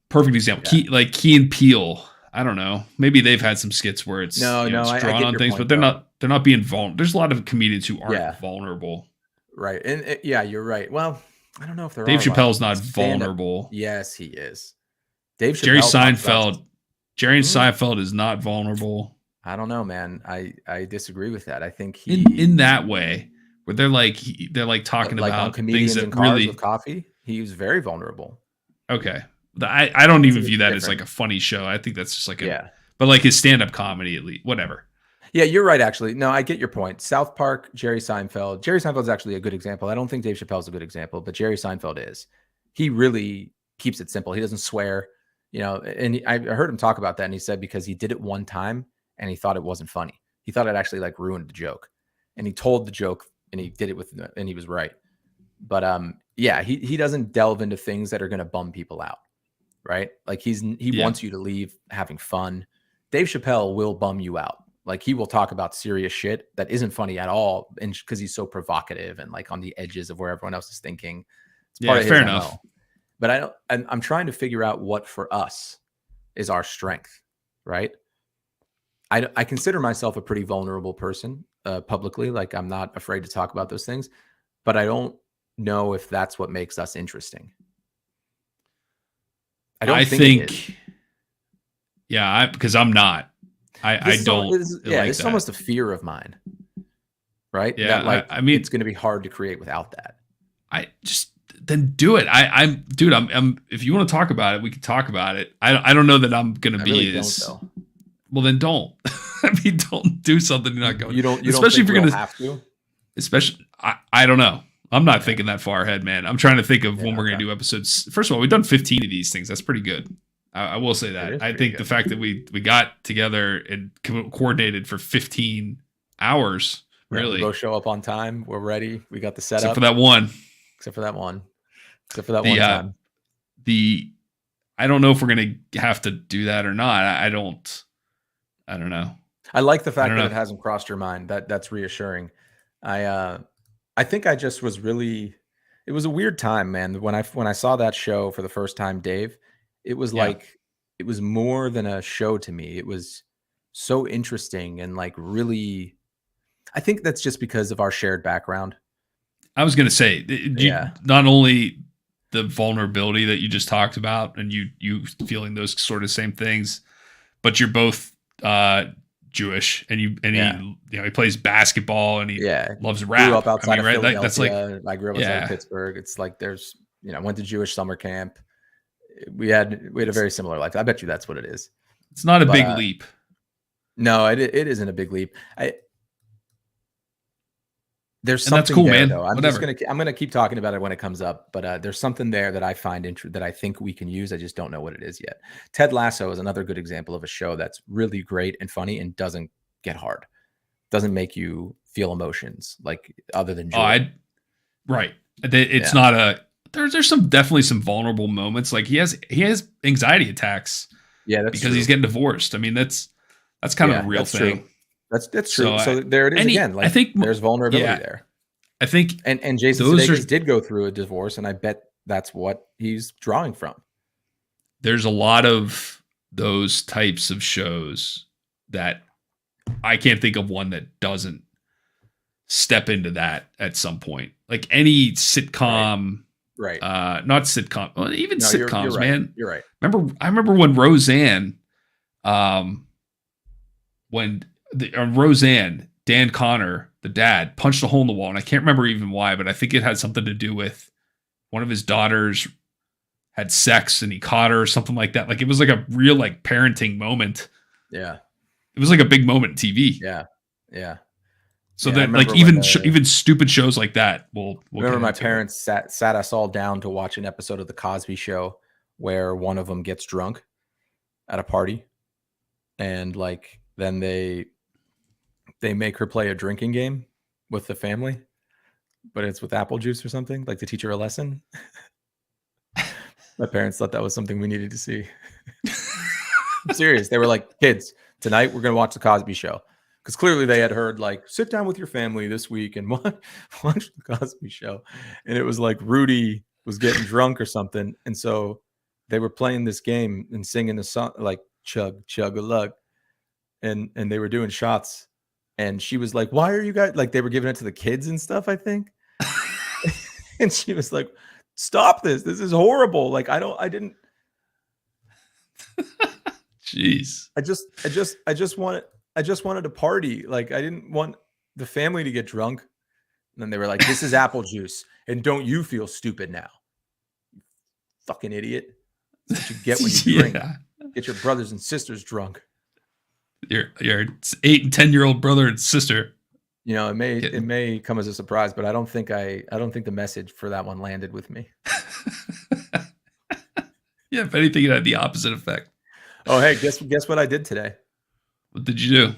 Perfect example. Yeah. Key and Peele. I don't know. Maybe they've had some skits where it's I drawn on things, point, but they're not being vulnerable. There's a lot of comedians who aren't vulnerable. Right. And you're right. Well, I don't know if Dave Chappelle's not vulnerable. Yes, he is. Dave Chappelle. Jerry Seinfeld is not vulnerable. I don't know, man. I disagree with that. I think in that way, where they're like talking Like on about Comedians things in that Cars really with Coffee, he was very vulnerable. okay. I don't even It's view that as different. like a funny show. I think that's just like Yeah. but like his stand up comedy at least, whatever. Yeah, you're right. Actually, no, I get your point. South Park, Jerry Seinfeld. Jerry Seinfeld's actually a good example. I don't think Dave Chappelle's a good example, but Jerry Seinfeld is. He really keeps it simple. He doesn't swear, And I heard him talk about that, and he said because he did it one time and he thought it wasn't funny. He thought it actually like ruined the joke, and he told the joke and he did it and he was right. But yeah, he doesn't delve into things that are going to bum people out, right? Like he wants you to leave having fun. Dave Chappelle will bum you out. Like he will talk about serious shit that isn't funny at all, and because he's so provocative and like on the edges of where everyone else is thinking. It's part of his fair MO. enough. But I'm trying to figure out what for us is our strength, right? I consider myself a pretty vulnerable person publicly. Like I'm not afraid to talk about those things, but I don't know if that's what makes us interesting. I think yeah, because I'm not. I don't. This is almost a fear of mine, right? Yeah, that, I mean, it's going to be hard to create without that. I just then do it. I'm dude. I'm. If you want to talk about it, we can talk about it. I don't know that I'm going to be really as. Don't, well, then don't. I mean, don't do something you're not going. You don't. Especially don't think if you're going to have to. Especially, I don't know. I'm not thinking that far ahead, man. I'm trying to think of when we're going to do episodes. First of all, we've done 15 of these things. That's pretty good. I will say that. I think the fact that we got together and coordinated for 15 hours, really. We both show up on time. We're ready. We got the setup. Except for that one. Except for that one time. I don't know if we're going to have to do that or not. I don't know. I like the fact that it hasn't crossed your mind. That's reassuring. I think I just was really, it was a weird time, man. When I saw that show for the first time, Dave, it was like, it was more than a show to me. It was so interesting and like really, I think that's just because of our shared background. I was going to say, not only the vulnerability that you just talked about and you feeling those sort of same things, but you're both Jewish and he plays basketball and he loves rap. Grew up outside of Philadelphia. That's like, I grew up outside of Pittsburgh. It's like there's, went to Jewish summer camp. We had a very similar life. I bet you that's what it is. It's not a big leap. No, it isn't a big leap. There's something that's cool, there, man. Though. Whatever. I'm gonna keep talking about it when it comes up. But there's something there that I find that I think we can use. I just don't know what it is yet. Ted Lasso is another good example of a show that's really great and funny and doesn't get hard. Doesn't make you feel emotions like other than joy. Right. It's not a. There's definitely some vulnerable moments. Like he has anxiety attacks. Yeah, that's because true. He's getting divorced. I mean, that's kind of a real thing. True. That's true. So there it is again. Like I think there's vulnerability there. I think and Jason Sudeikis did go through a divorce, and I bet that's what he's drawing from. There's a lot of those types of shows that I can't think of one that doesn't step into that at some point. Like any sitcom. Right. Not sitcom. Well, even sitcoms, you're man. You're right. I remember when Roseanne, Roseanne, Dan Connor, the dad, punched a hole in the wall, and I can't remember even why, but I think it had something to do with one of his daughters had sex and he caught her or something like that. Like it was like a real like parenting moment. Yeah. It was like a big moment in TV. Yeah. Yeah. So then, like even stupid shows like that will remember my parents sat us all down to watch an episode of The Cosby Show where one of them gets drunk at a party, and like then they make her play a drinking game with the family, but it's with apple juice or something, like to teach her a lesson. My parents thought that was something we needed to see. I'm serious. They were like, kids, tonight we're going to watch The Cosby Show. Because clearly they had heard like, sit down with your family this week and watch The Cosby Show. And it was like Rudy was getting drunk or something. And so they were playing this game and singing the song like chug, chug a lug. And they were doing shots. And she was like, why are you guys like, they were giving it to the kids and stuff, I think. And she was like, stop this. This is horrible. Like, I didn't. Jeez. I just wanted to party. Like I didn't want the family to get drunk. And then they were like, "This is apple juice, and don't you feel stupid now, fucking idiot? That's what you get when you drink. Yeah. Get your brothers and sisters drunk." Your 8 and 10-year-old brother and sister. You know, it Getting- may come as a surprise, but I don't think the message for that one landed with me. Yeah, if anything, it had the opposite effect. Oh, hey, guess what I did today? What did you do?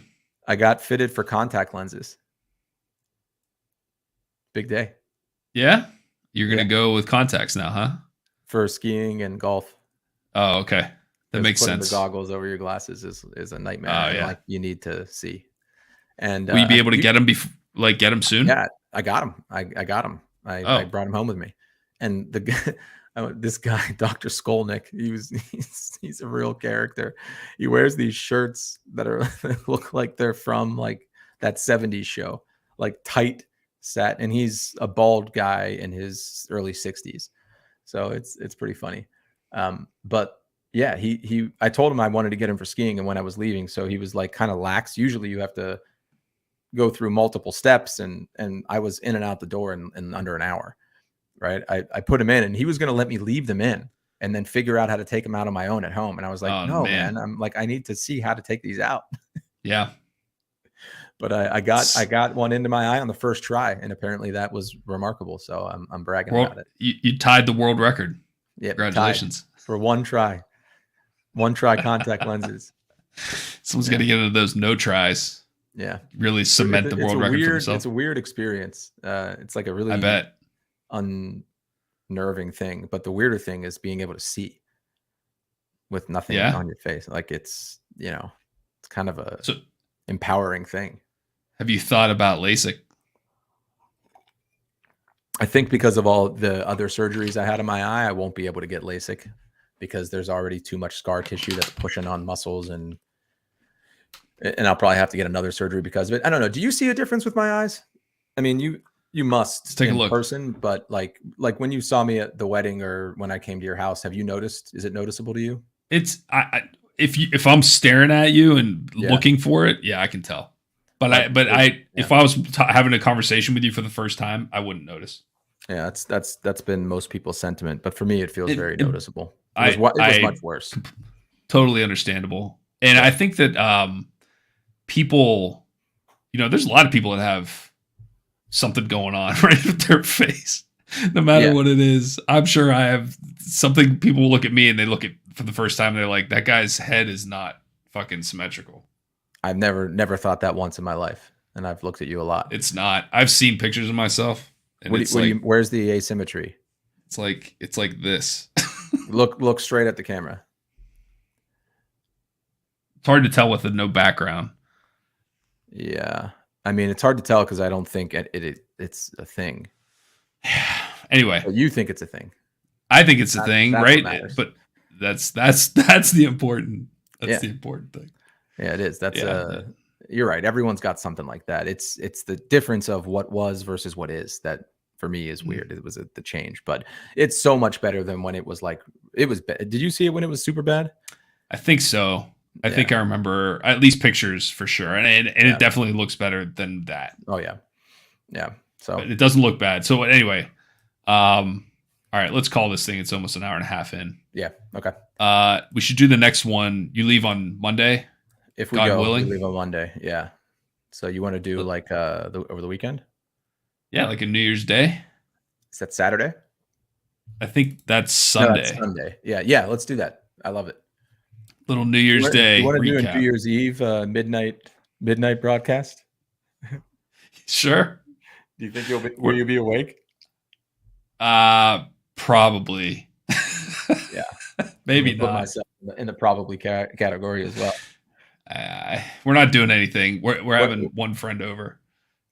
I got fitted for contact lenses. Big day Yeah? You're going to Yeah. go with contacts now, huh? for skiing and golf. Oh, okay. That 'Cause makes putting sense. the goggles over your glasses is a nightmare. Oh, And, yeah. like, you need to see. And Will you be able to get them get them soon? Yeah, I got him. I got him. I Oh. brought him home with me. And the guy, this guy, Dr. Skolnick, he's a real character. He wears these shirts that look like they're from like that 70s show, like tight set, and he's a bald guy in his early 60s. So it's pretty funny. But yeah, I told him I wanted to get him for skiing, and when I was leaving, so he was like kind of lax. Usually you have to go through multiple steps, and I was in and out the door in under an hour. Right. I put him in, and he was going to let me leave them in and then figure out how to take them out on my own at home. And I was like, Oh, no, man. man. I'm like, I need to see how to take these out. Yeah. But I got one into my eye on the first try, and apparently that was remarkable. So I'm bragging about it. You tied the world record. Yeah. Congratulations. For one try contact lenses. Someone's going to get into those no tries. Yeah. Really cement the world record for himself. It's a weird experience. It's like a really I bet. unnerving thing. But the weirder thing is being able to see with nothing Yeah. on your face. Like it's kind of a So empowering thing. have you thought about LASIK? I think because of all the other surgeries I had in my eye, I won't be able to get LASIK because there's already too much scar tissue that's pushing on muscles, and I'll probably have to get another surgery because of it. I don't know. Do you see a difference with my eyes? I mean, you must Let's take a in look. person, but like when you saw me at the wedding or when I came to your house, have you noticed? Is it noticeable to you? It's if I'm staring at you and Yeah. looking for it, yeah, I can tell. But if I was having a conversation with you for the first time, I wouldn't notice. Yeah, that's been most people's sentiment, but for me, it feels very It- noticeable. It was much worse. Totally understandable. And I think that people, there's a lot of people that have something going on right with their face, no matter what it is. I'm sure I have something. People look at me and they look at for the first time. They're like, that guy's head is not fucking symmetrical. I've never thought that once in my life, and I've looked at you a lot. It's not. I've seen pictures of myself, and Where's the asymmetry? it's like this. Look straight at the camera. It's hard to tell with no background. Yeah, I mean, it's hard to tell because I don't think it's a thing. Anyway, But you think it's a thing. I think it's a thing, that's what right? matters. But that's the important. Yeah. The important thing. Yeah, it is. That's Yeah. You're right. Everyone's got something like that. It's the difference of what was versus what is that for me is weird. It was the change, but it's so much better than when it was like it was. Did you see it when it was super bad? I think so. I Yeah. think I remember at least pictures for sure, and Yeah. it definitely looks better than that. Oh yeah, yeah. So But it doesn't look bad. So anyway, all right, let's call this thing. It's almost an hour and a half in. yeah, okay. We should do the next one. You leave on Monday. If we God go, willing. we leave on Monday. Yeah. So you want to do like over the weekend? Yeah, like a New Year's Day. Is that Saturday? I think that's No, Sunday. that's Sunday. Yeah. Let's do that. I love it. Little New Year's Day. You want to do a recap. New Year's Eve midnight broadcast? Sure. Do you think will you be awake? Probably. Yeah. Maybe I'm gonna put not. myself in the probably category as well. We're not doing anything. We're having one friend over.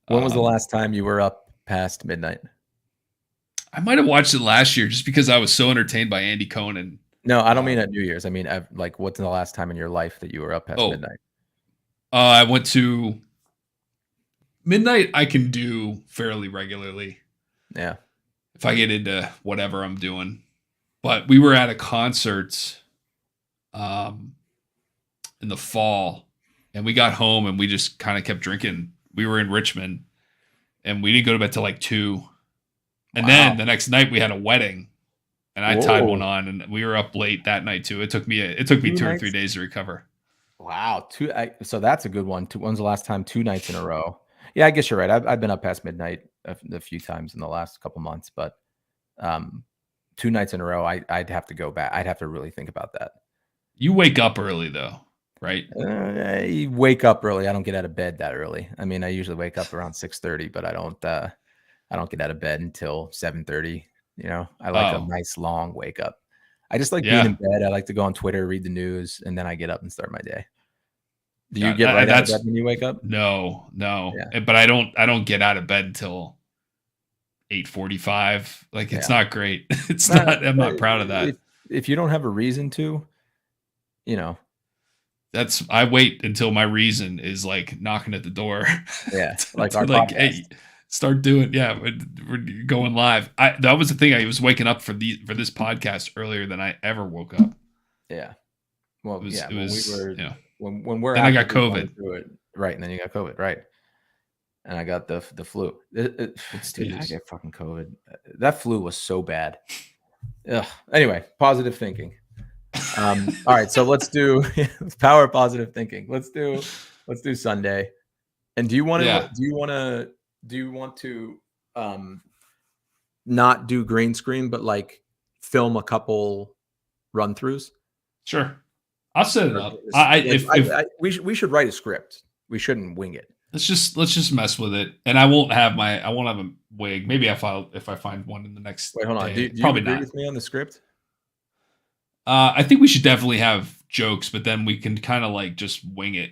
When was the last time you were up past midnight? I might have watched it last year just because I was so entertained by Andy Cohen. No, I don't mean at New Year's. I mean, like, what's the last time in your life that you were up past midnight? I went to midnight. I can do fairly regularly Yeah. if I get into whatever I'm doing. But we were at a concert in the fall, and we got home and we just kind of kept drinking. We were in Richmond, and we didn't go to bed till like 2. And Wow. then the next night we had a wedding, and I tied Whoa. one on, and we were up late that night too. It took me 2 or 3 nights? days to recover. Wow. So that's a good one. When's the last time 2 nights in a row? Yeah, I guess you're right. I've been up past midnight a few times in the last couple months, but 2 nights in a row, I'd have to go back. I'd have to really think about that. You wake up early though, right? I wake up early. I don't get out of bed that early. I mean, I usually wake up around 6:30, but I don't get out of bed until 7:30. You know, I like a nice long wake up. I just like being in bed. I like to go on Twitter, read the news, and then I get up and start my day. Do you get right out of bed when you wake up? No. Yeah. But I don't get out of bed until 8:45. Like it's not great. It's not. I'm not proud of that. If you don't have a reason to, you know. I wait until my reason is like knocking at the door. Yeah, like our like, podcast. hey, start doing. Yeah, we're going live. That was the thing. I was waking up for this podcast earlier than I ever woke up. Yeah. Well, It was, yeah. it was, when we were you know, when we're then I got actively going COVID. through it, right? And then you got COVID, right? And I got the flu. Dude, I get fucking COVID. That flu was so bad. Ugh. Anyway, positive thinking. All right, so let's do power of positive thinking. Let's do Sunday. And do you want to not do green screen, but like film a couple run throughs? Sure, I'll set it up. We should write a script. We shouldn't wing it. Let's just mess with it, and I won't have a wig. Maybe if I find one in the next. Wait, hold on. Day. Do you Probably agree not. with me on the script? I think we should definitely have jokes, but then we can kind of like just wing it.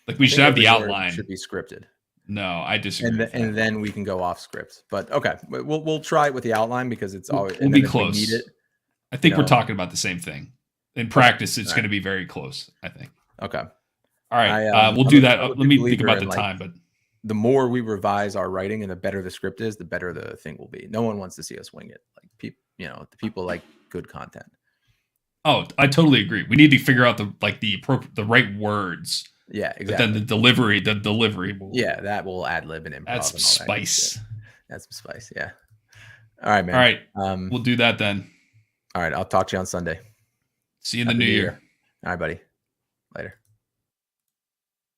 Like we should have the outline. Should be scripted. No, I disagree. And then we can go off script. But okay, we'll try it with the outline because it's always we'll be close. We need it, I think we're talking about the same thing. In practice, it's going to be very close. I think. Okay. All right, we'll do that. Let me think about the time, but the more we revise our writing and the better the script is, the better the thing will be. No one wants to see us wing it. Like the people like good content. Oh, I totally agree. We need to figure out the right words. Yeah, exactly. But then the delivery will. Yeah, that will ad lib and improv. Add some spice. Add some spice. Yeah. All right, man. All right. We'll do that then. All right. I'll talk to you on Sunday. See you in the new year. All right, buddy. Later.